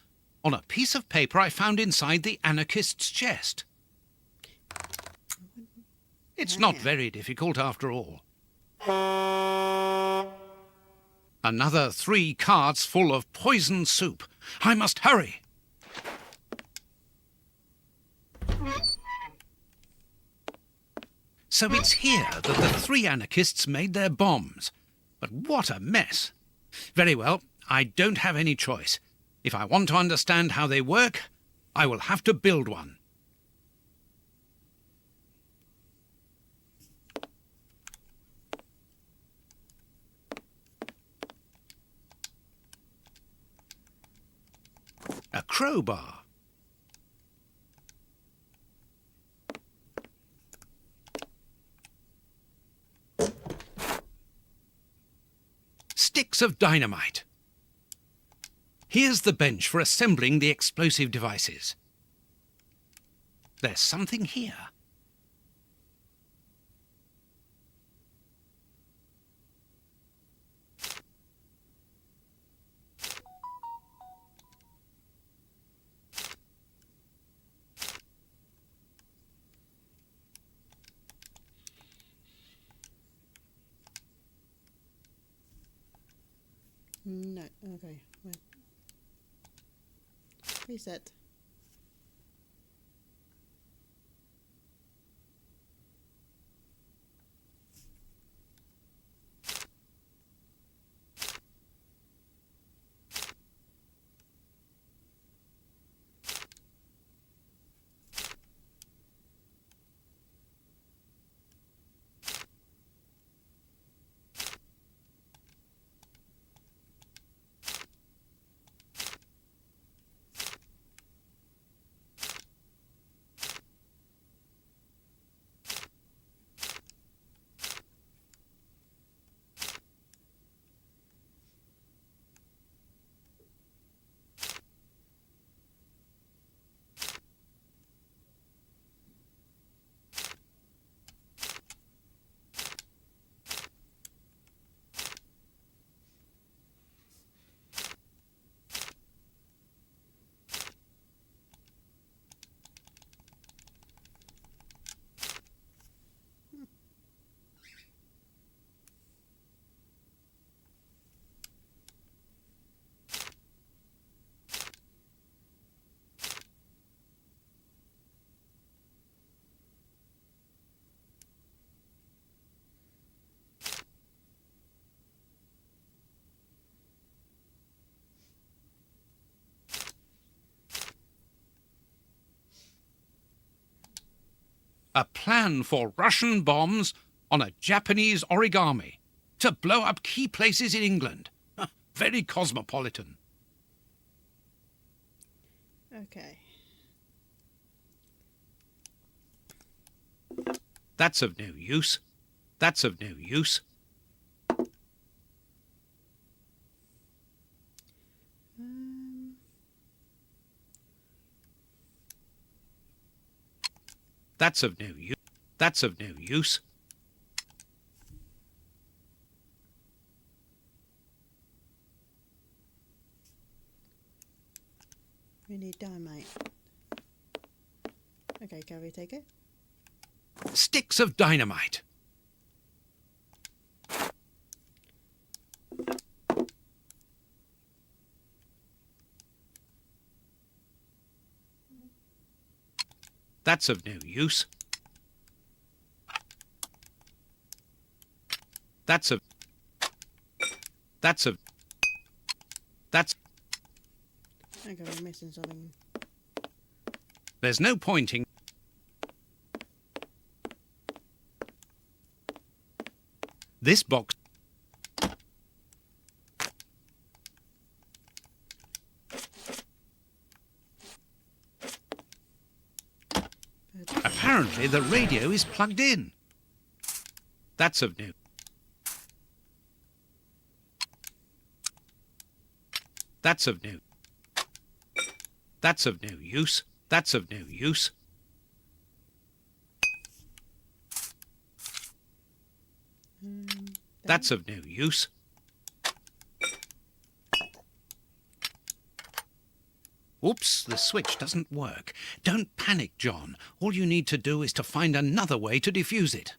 on a piece of paper I found inside the anarchist's chest. It's not very difficult after all. Another 3 carts full of poison soup. I must hurry. So it's here that the 3 anarchists made their bombs. But what a mess. Very well, I don't have any choice. If I want to understand how they work, I will have to build one. A crowbar. Sticks of dynamite. Here's the bench for assembling the explosive devices. There's something here. No, okay. Wait. Reset. A plan for Russian bombs on a Japanese origami to blow up key places in England. Very cosmopolitan. Okay. That's of no use. That's of no use. That's of no use. That's of no use. We need dynamite. Okay, can we take it? Sticks of dynamite. That's of no use. That's of... That's of... That's... Okay, we're missing something. There's no pointing. This box... apparently the radio is plugged in. That's of no... That's of no... That's of no use. That's of no use. That's of no use. Oops, the switch doesn't work. Don't panic, John. All you need to do is to find another way to defuse it.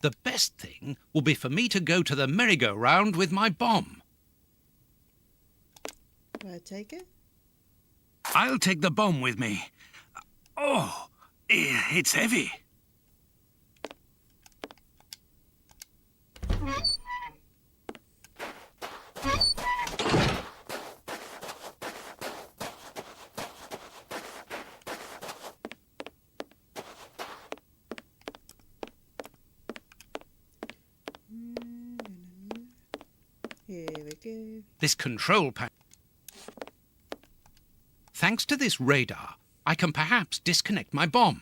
The best thing will be for me to go to the merry-go-round with my bomb. Will I take it? I'll take the bomb with me. Oh, it's heavy. Here we go. This control panel. Thanks to this radar, I can perhaps disconnect my bomb.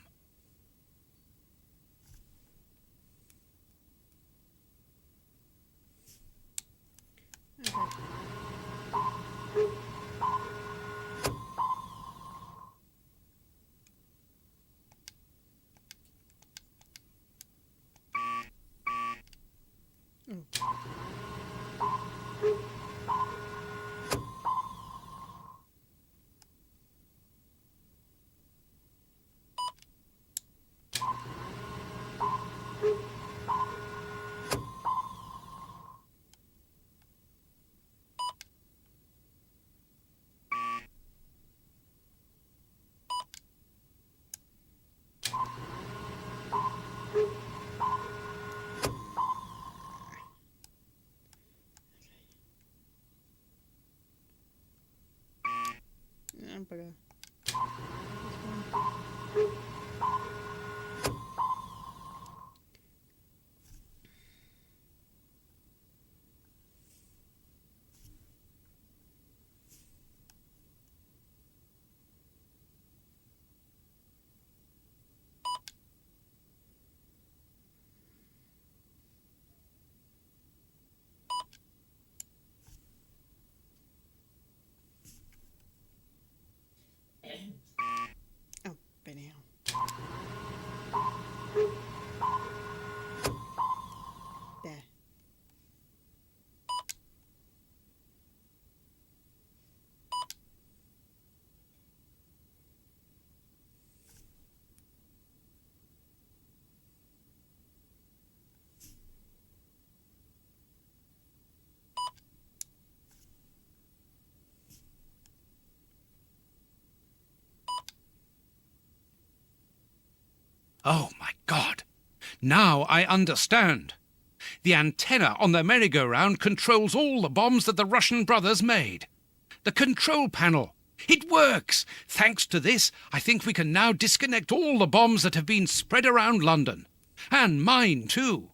Hamburger. Oh, Benny. There. Oh, my God! Now I understand. The antenna on the merry-go-round controls all the bombs that the Russian brothers made. The control panel. It works! Thanks to this, I think we can now disconnect all the bombs that have been spread around London. And mine, too.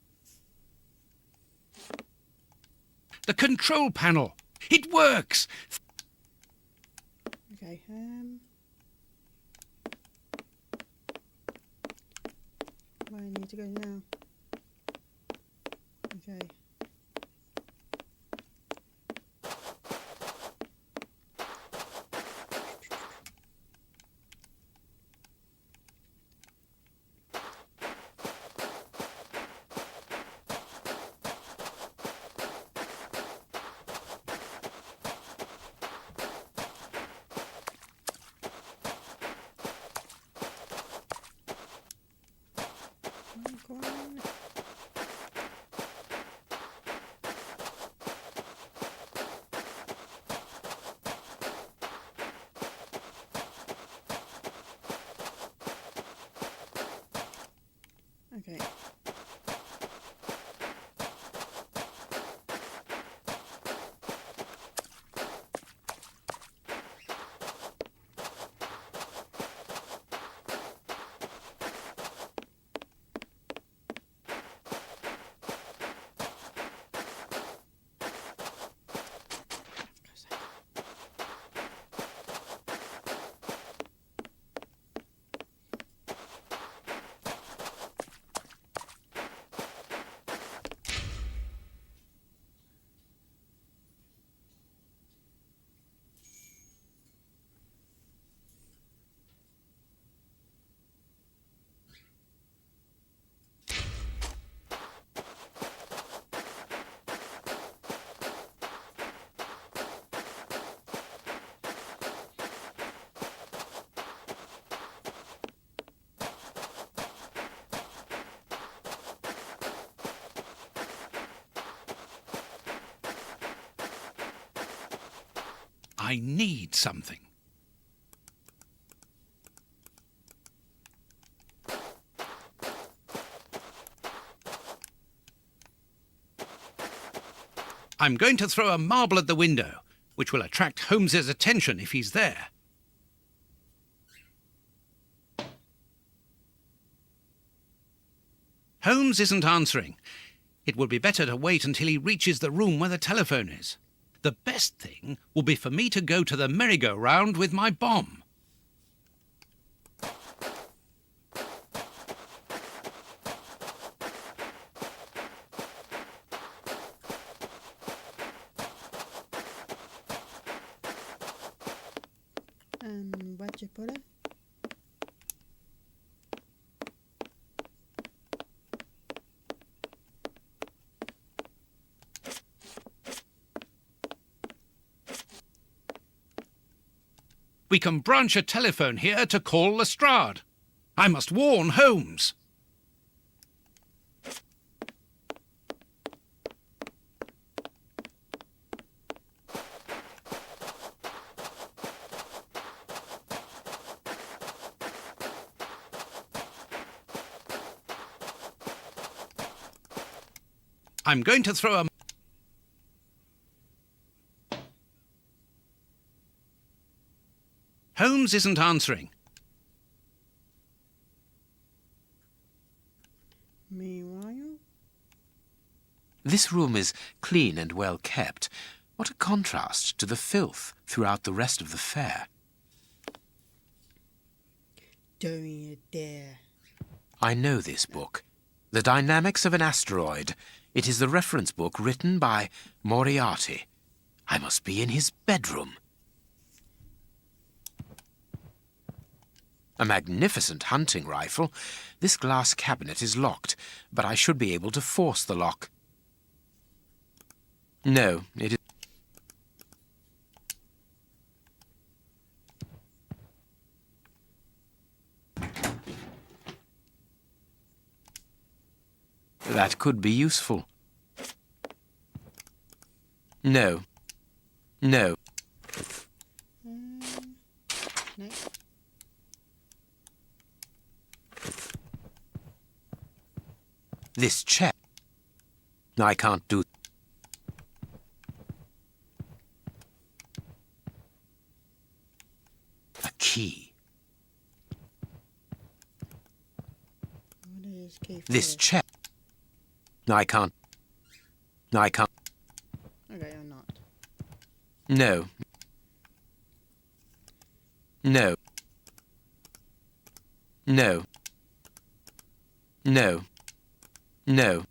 The control panel. It works! Okay, where I need to go now? Okay. Go on. Okay. I need something. I'm going to throw a marble at the window, which will attract Holmes's attention if he's there. Holmes isn't answering. It would be better to wait until he reaches the room where the telephone is. The best thing will be for me to go to the merry-go-round with my bomb. And what'd you put it? We can branch a telephone here to call Lestrade. I must warn Holmes. I'm going to throw a... Holmes isn't answering. Meanwhile? This room is clean and well kept. What a contrast to the filth throughout the rest of the fair. Doing it there. I know this book. The Dynamics of an Asteroid. It is the reference book written by Moriarty. I must be in his bedroom. A magnificent hunting rifle. This glass cabinet is locked, but I should be able to force the lock. No, it is... That could be useful. No. No. No. This chair. I can't do... A key. What is key for? This chair. I can't... I can't... Okay, I'm not. No. No. No. No. No.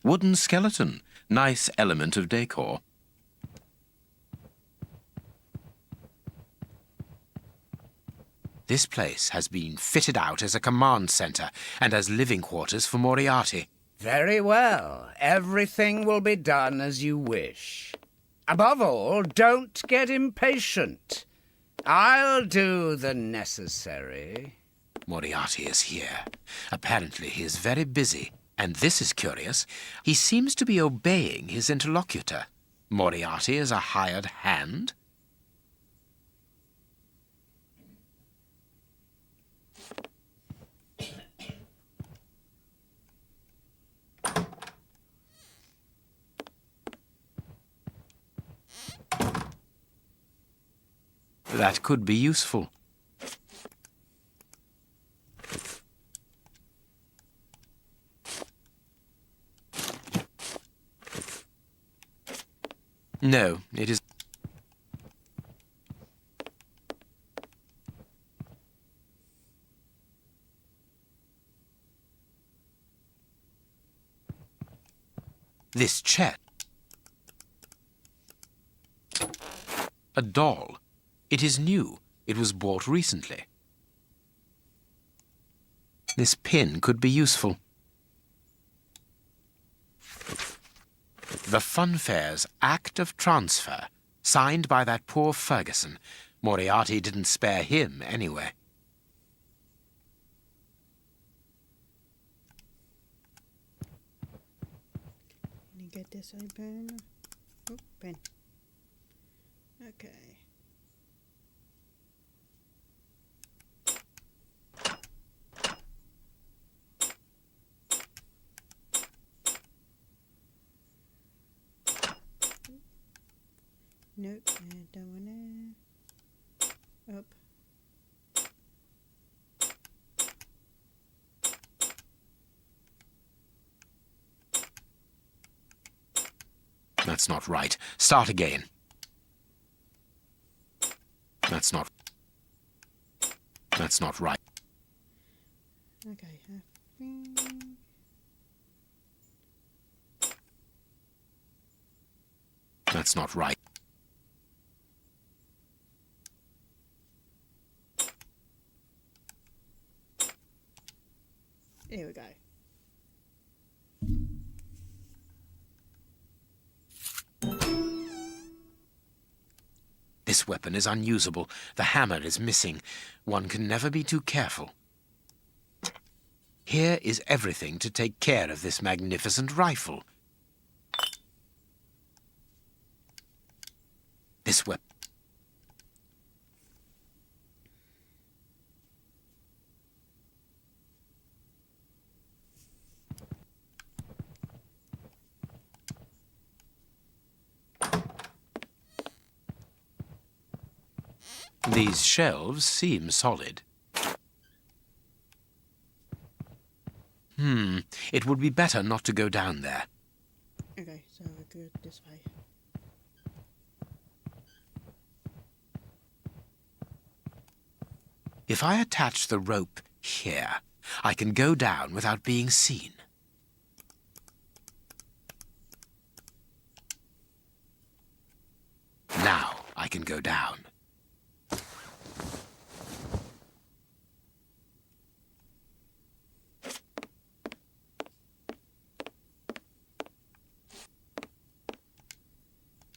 Wooden skeleton. Nice element of decor. This place has been fitted out as a command centre and as living quarters for Moriarty. Very well. Everything will be done as you wish. Above all, don't get impatient. I'll do the necessary. Moriarty is here. Apparently he is very busy. And this is curious. He seems to be obeying his interlocutor. Moriarty is a hired hand? That could be useful. No, it is... This chair. A doll. It is new. It was bought recently. This pin could be useful. The Funfair's Act of Transfer, signed by that poor Ferguson. Moriarty didn't spare him anyway. Can you get this open? Open. Okay. Nope, don't wanna. Up. That's not right. Start again. That's not right. Okay, I think. That's not right. Here we go. This weapon is unusable. The hammer is missing. One can never be too careful. Here is everything to take care of this magnificent rifle. This weapon. These shelves seem solid. It would be better not to go down there. Okay, so we go this way. If I attach the rope here, I can go down without being seen. Now I can go down.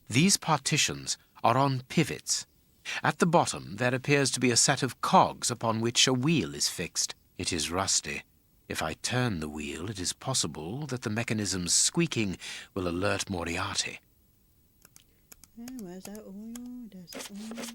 These partitions are on pivots. At the bottom there appears to be a set of cogs upon which a wheel is fixed. It is rusty. If I turn the wheel, it is possible that the mechanism's squeaking will alert Moriarty. Where's that oil? There's oil.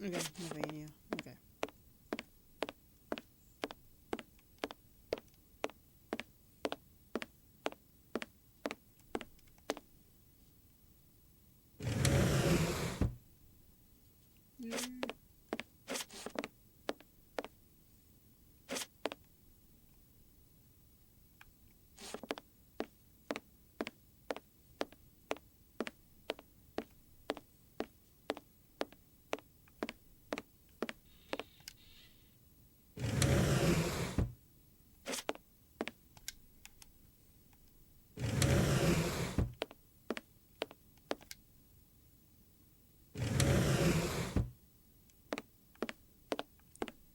Okay, nothing in here. Okay.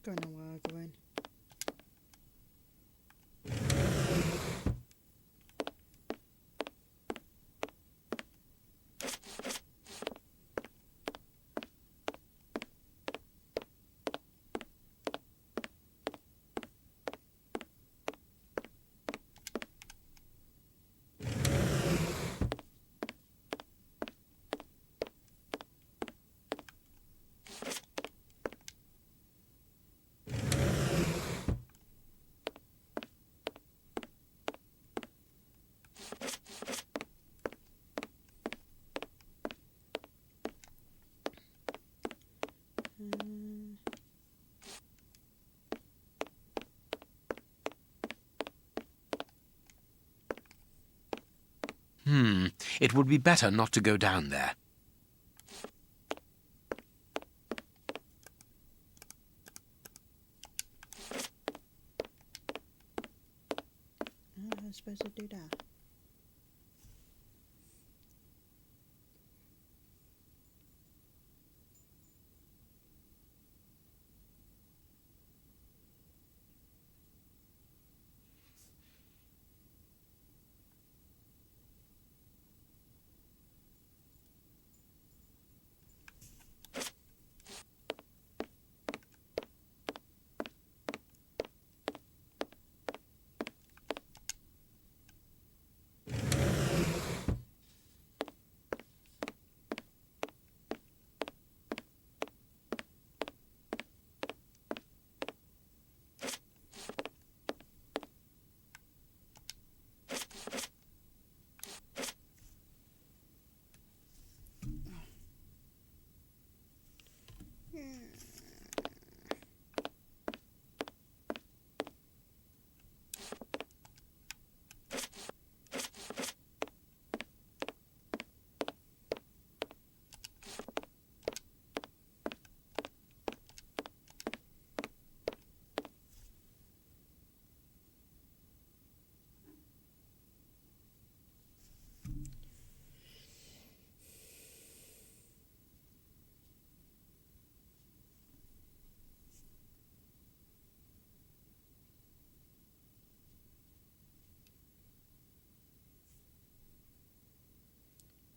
Don't know where I'm going. It would be better not to go down there. I was supposed to do that?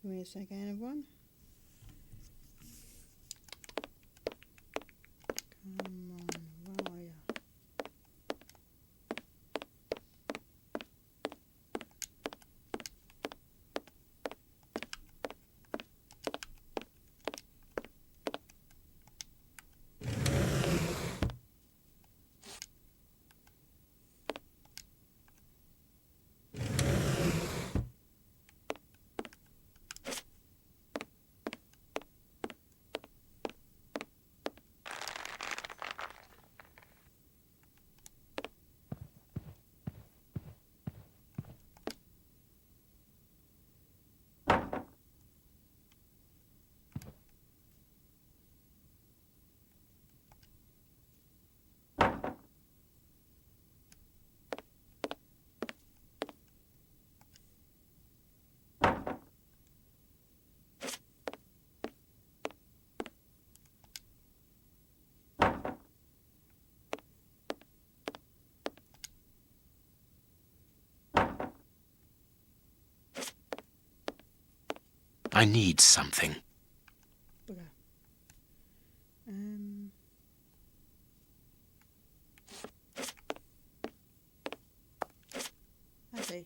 Give me a second, everyone. Come on, where are you? I need something. Bugger. I see.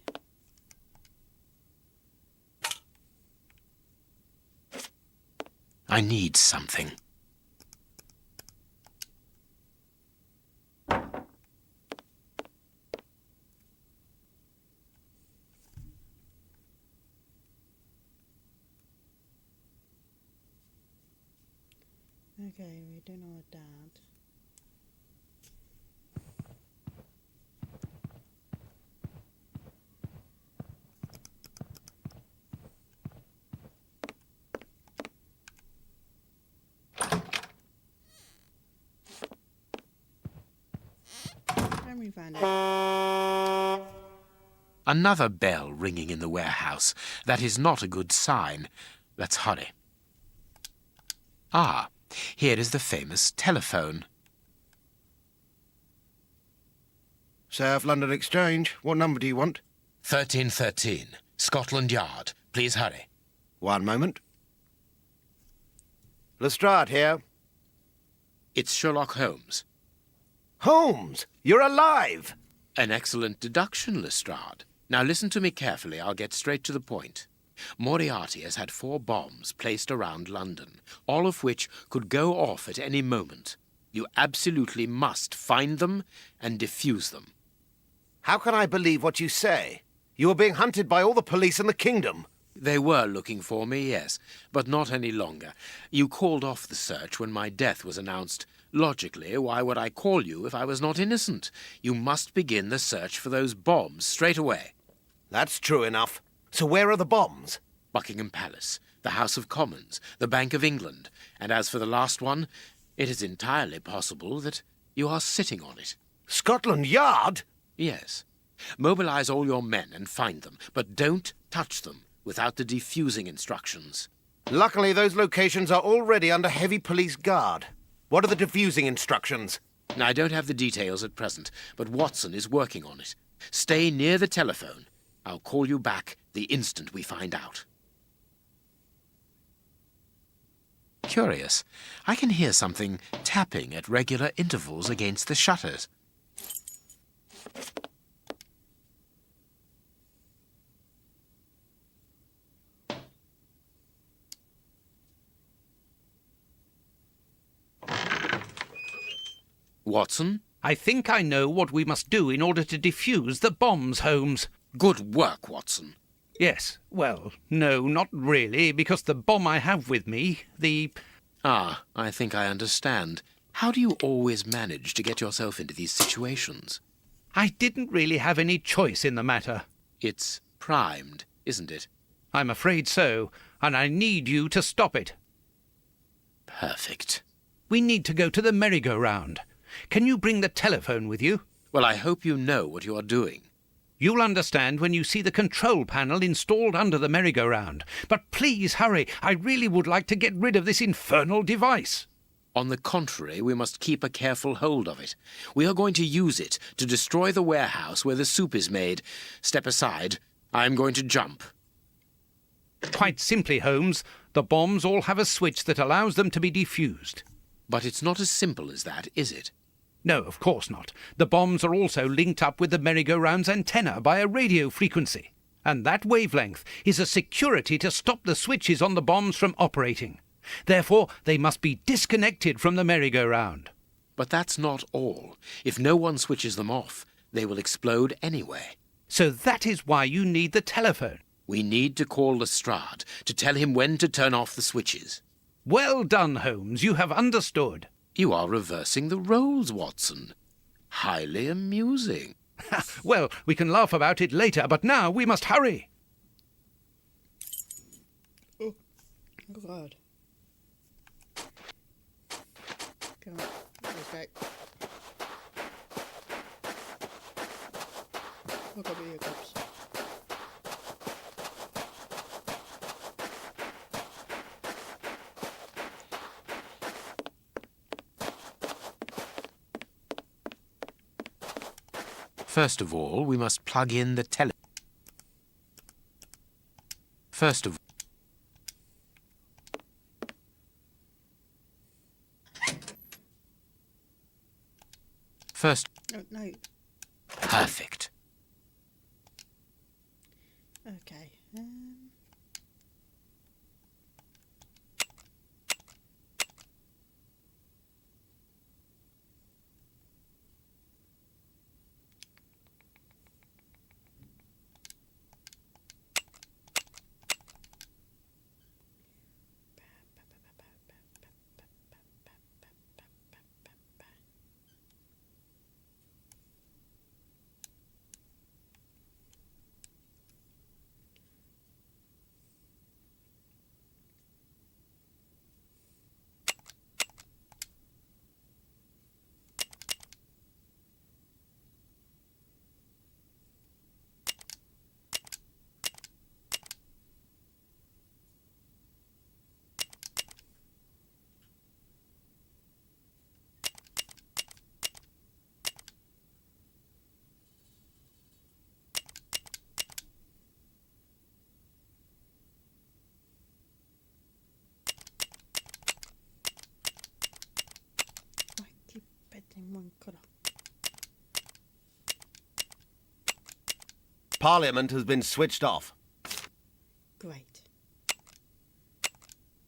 I need something. Okay, we don't know what that. And we found it. Another bell ringing in the warehouse. That is not a good sign. Let's hurry. Ah, here is the famous telephone. South London Exchange. What number do you want? 1313, Scotland Yard. Please hurry. One moment. Lestrade here. It's Sherlock Holmes. Holmes, you're alive! An excellent deduction, Lestrade. Now listen to me carefully. I'll get straight to the point. Moriarty has had 4 bombs placed around London, all of which could go off at any moment. You absolutely must find them and defuse them. How can I believe what you say? You are being hunted by all the police in the kingdom. They were looking for me, yes, but not any longer. You called off the search when my death was announced. Logically, why would I call you if I was not innocent? You must begin the search for those bombs straight away. That's true enough. So where are the bombs? Buckingham Palace, the House of Commons, the Bank of England. And as for the last one, it is entirely possible that you are sitting on it. Scotland Yard? Yes, Mobilize all your men and find them, but don't touch them without the defusing instructions. Luckily, those locations are already under heavy police guard. What are the defusing instructions? I don't have the details at present, but Watson is working on it. Stay near the telephone. I'll call you back the instant we find out. Curious. I can hear something tapping at regular intervals against the shutters. Watson? I think I know what we must do in order to defuse the bombs, Holmes. Good work, Watson. Yes, well, no, not really, because the bomb I have with me, Ah, I think I understand. How do you always manage to get yourself into these situations? I didn't really have any choice in the matter. It's primed, isn't it? I'm afraid so, and I need you to stop it. Perfect. We need to go to the merry-go-round. Can you bring the telephone with you? Well, I hope you know what you are doing. You'll understand when you see the control panel installed under the merry-go-round. But please hurry. I really would like to get rid of this infernal device. On the contrary, we must keep a careful hold of it. We are going to use it to destroy the warehouse where the soup is made. Step aside. I'm going to jump. Quite simply, Holmes, the bombs all have a switch that allows them to be defused. But it's not as simple as that, is it? No, of course not. The bombs are also linked up with the merry-go-round's antenna by a radio frequency. And that wavelength is a security to stop the switches on the bombs from operating. Therefore, they must be disconnected from the merry-go-round. But that's not all. If no one switches them off, they will explode anyway. So that is why you need the telephone. We need to call Lestrade to tell him when to turn off the switches. Well done, Holmes. You have understood. You are reversing the roles, Watson. Highly amusing. Well, we can laugh about it later, but now we must hurry. Oh, God. Come on, let's go. Look over here, cops. First of all, we must plug in the First of No. Perfect. Okay. In one colour. Parliament has been switched off. Great.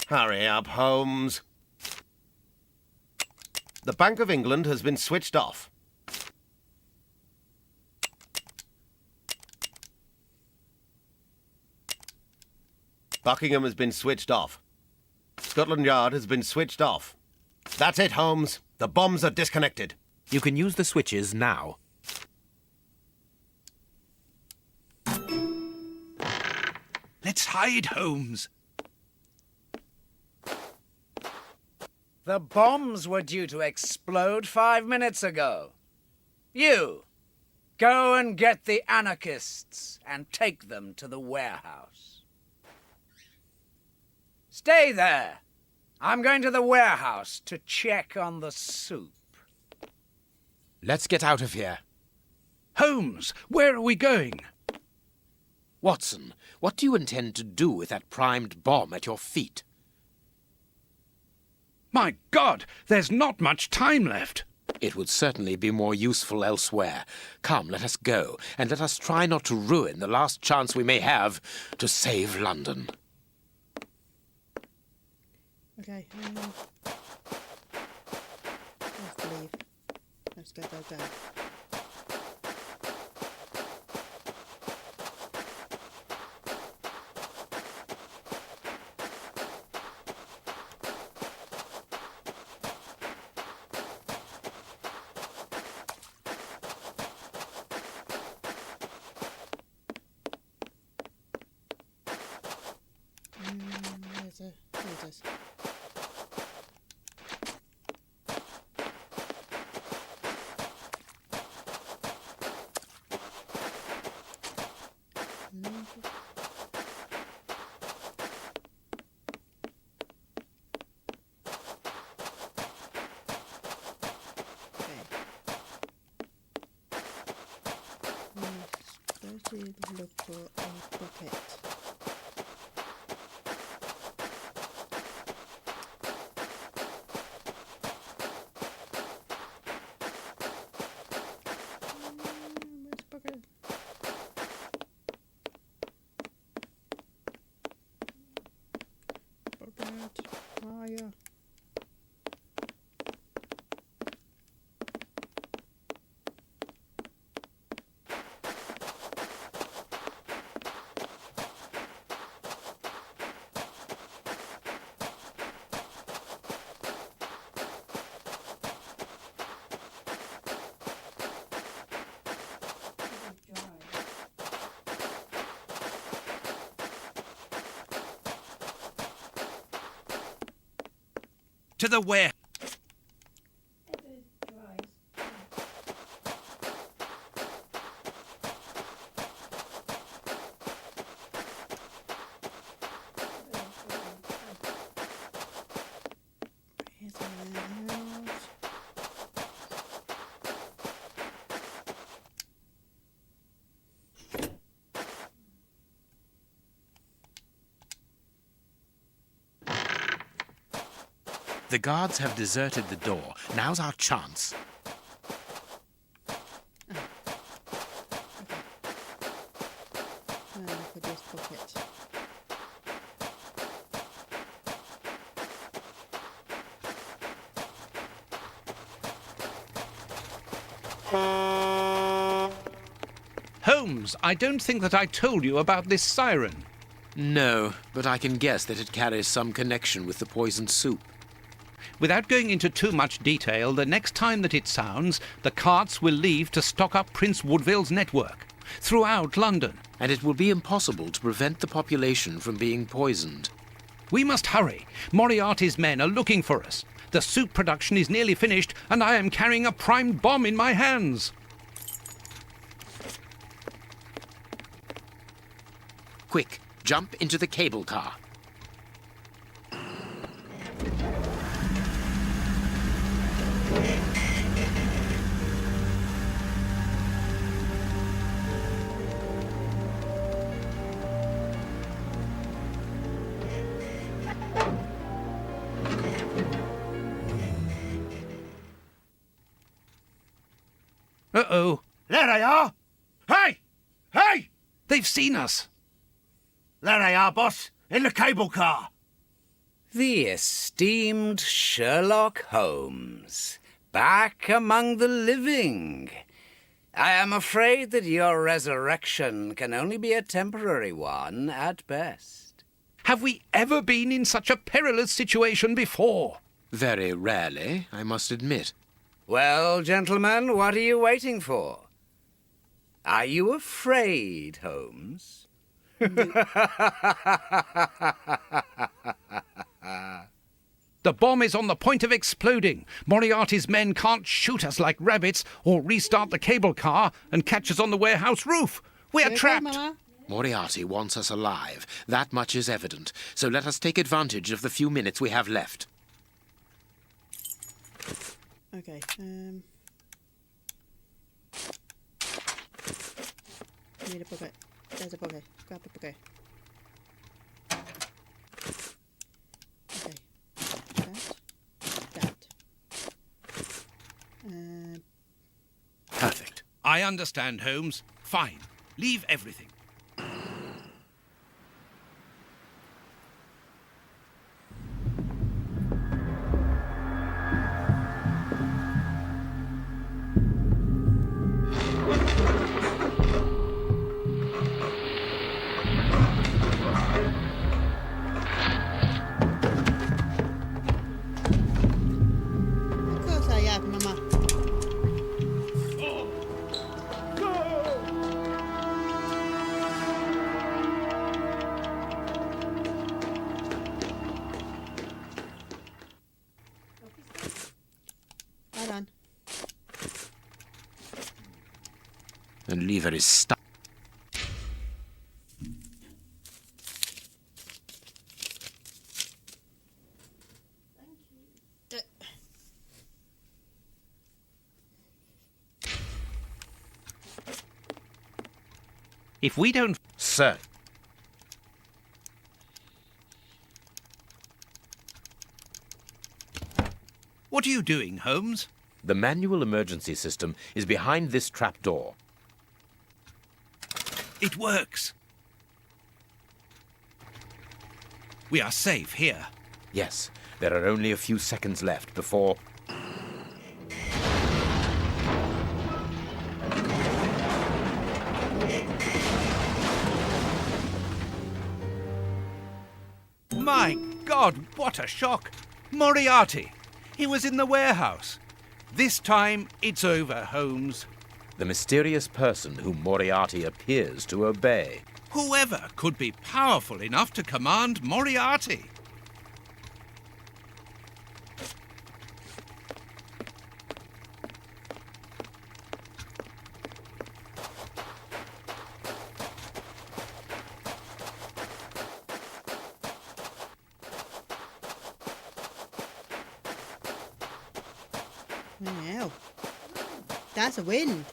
Hurry up, Holmes. The Bank of England has been switched off. Buckingham has been switched off. Scotland Yard has been switched off. That's it, Holmes. The bombs are disconnected. You can use the switches now. Let's hide, Holmes. The bombs were due to explode 5 minutes ago. You! Go and get the anarchists and take them to the warehouse. Stay there. I'm going to the warehouse to check on the soup. Let's get out of here. Holmes, where are we going? Watson, what do you intend to do with that primed bomb at your feet? My God, there's not much time left. It would certainly be more useful elsewhere. Come, let us go, and let us try not to ruin the last chance we may have to save London. Okay, let's leave. Let's go. Where's this? Let's go to look for a bucket. Yeah. To the where? The guards have deserted the door. Now's our chance. For this bucket. Holmes, I don't think that I told you about this siren. No, but I can guess that it carries some connection with the poisoned soup. Without going into too much detail, the next time that it sounds, the carts will leave to stock up Prince Woodville's network throughout London. And it will be impossible to prevent the population from being poisoned. We must hurry. Moriarty's men are looking for us. The soup production is nearly finished, and I am carrying a primed bomb in my hands. Quick, jump into the cable car. Uh-oh. There they are! Hey! Hey! They've seen us. There they are, boss, in the cable car. The esteemed Sherlock Holmes, back among the living. I am afraid that your resurrection can only be a temporary one at best. Have we ever been in such a perilous situation before? Very rarely, I must admit. Well, gentlemen, what are you waiting for? Are you afraid, Holmes? The bomb is on the point of exploding. Moriarty's men can't shoot us like rabbits or restart the cable car and catch us on the warehouse roof. We're Okay, trapped. Mama. Moriarty wants us alive. That much is evident. So let us take advantage of the few minutes we have left. Okay. Need a bucket. There's a bucket. Grab the bucket. Okay. That. Perfect. I understand, Holmes. Fine. Leave everything. Of course I have, Mama. Hold on. And lever is stuck. If we don't... Sir. What are you doing, Holmes? The manual emergency system is behind this trap door. It works. We are safe here. Yes, there are only a few seconds left before... My God, what a shock! Moriarty! He was in the warehouse. This time, it's over, Holmes. The mysterious person whom Moriarty appears to obey. Whoever could be powerful enough to command Moriarty? Wow. That's a wind.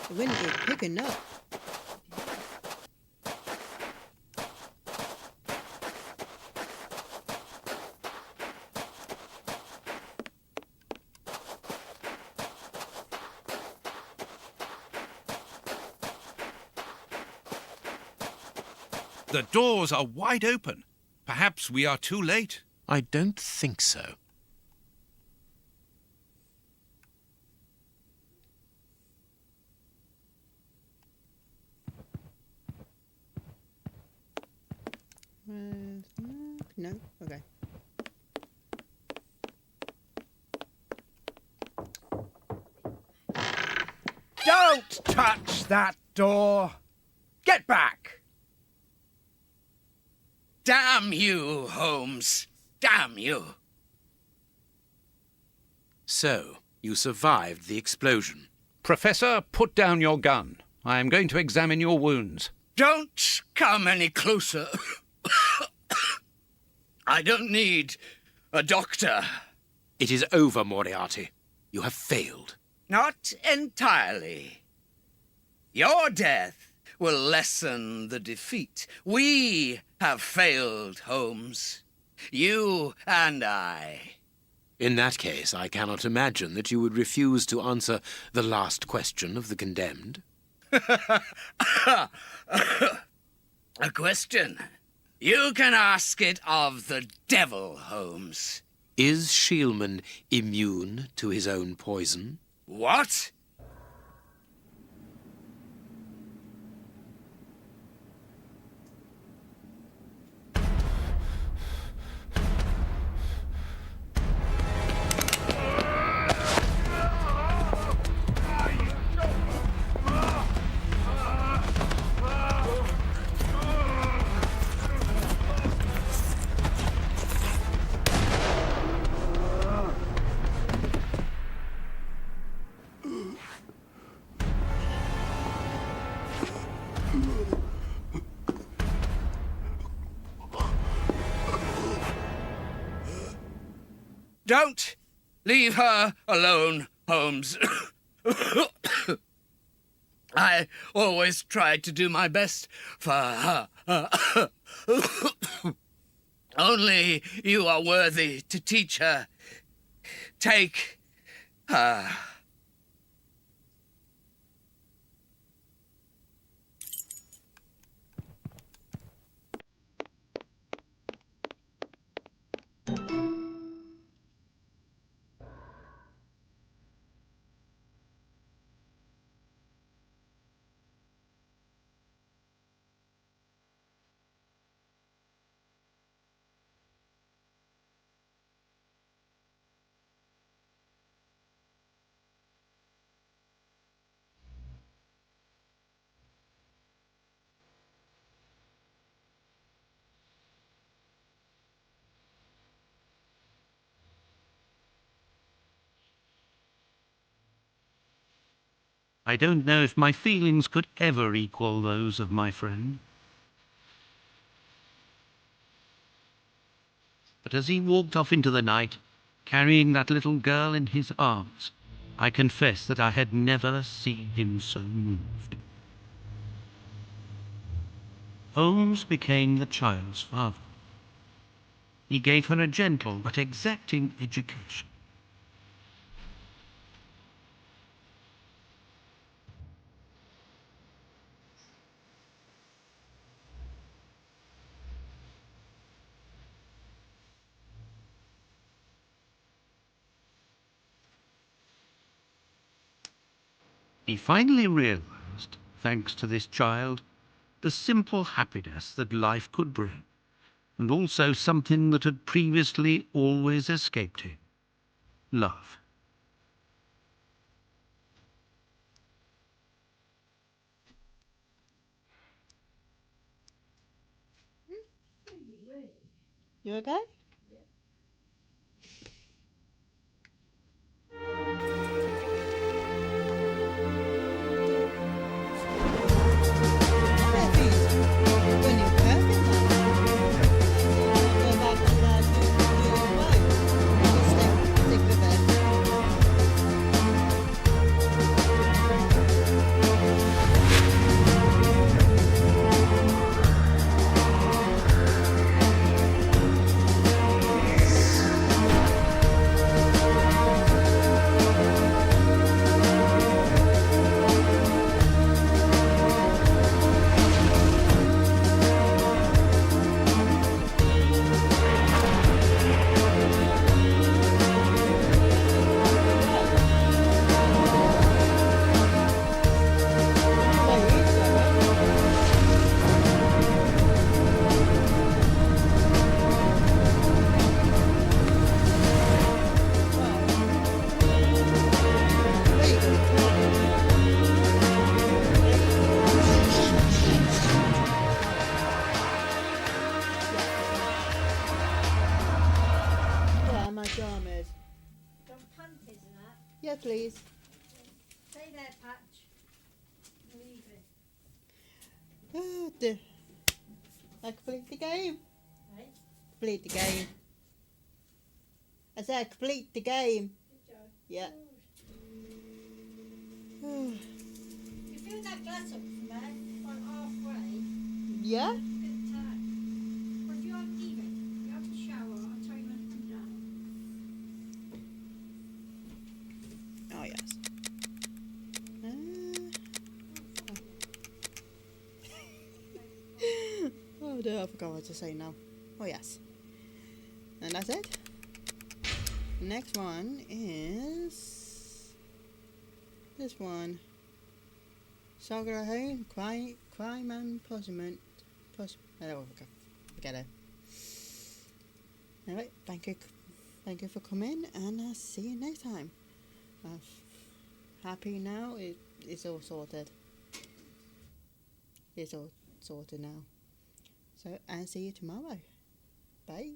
The wind is picking up. The doors are wide open. Perhaps we are too late. I don't think so. No? Okay. Don't touch that door! Get back! Damn you, Holmes! Damn you! So, you survived the explosion. Professor, put down your gun. I am going to examine your wounds. Don't come any closer. I don't need a doctor. It is over, Moriarty. You have failed. Not entirely. Your death will lessen the defeat. We have failed, Holmes. You and I. In that case, I cannot imagine that you would refuse to answer the last question of the condemned. A question. You can ask it of the devil, Holmes. Is Sheilman immune to his own poison? What? Don't leave her alone, Holmes. I always tried to do my best for her. Only you are worthy to teach her. Take her. I don't know if my feelings could ever equal those of my friend. But as he walked off into the night, carrying that little girl in his arms, I confess that I had never seen him so moved. Holmes became the child's father. He gave her a gentle but exacting education. He finally realized, thanks to this child, the simple happiness that life could bring, and also something that had previously always escaped him: love. You okay? Yeah, please. Stay there, Patch. Leave it. Oh, dear. I complete the game. Right? Complete the game. I said complete the game. Good job. Yeah. You fill that glass up for me, like halfway. Yeah? Good time. When you have Even, you have to shower. I'll tell you when to come down. Oh, yes. Oh dear, I forgot what to say now. Oh yes. And that's it. The next one is this one. Saga Home, Crime and Punishment. Oh, forget it. Alright, thank you for coming, and I'll see you next time. Happy now, it's all sorted. It's all sorted now. So, I'll see you tomorrow. Bye.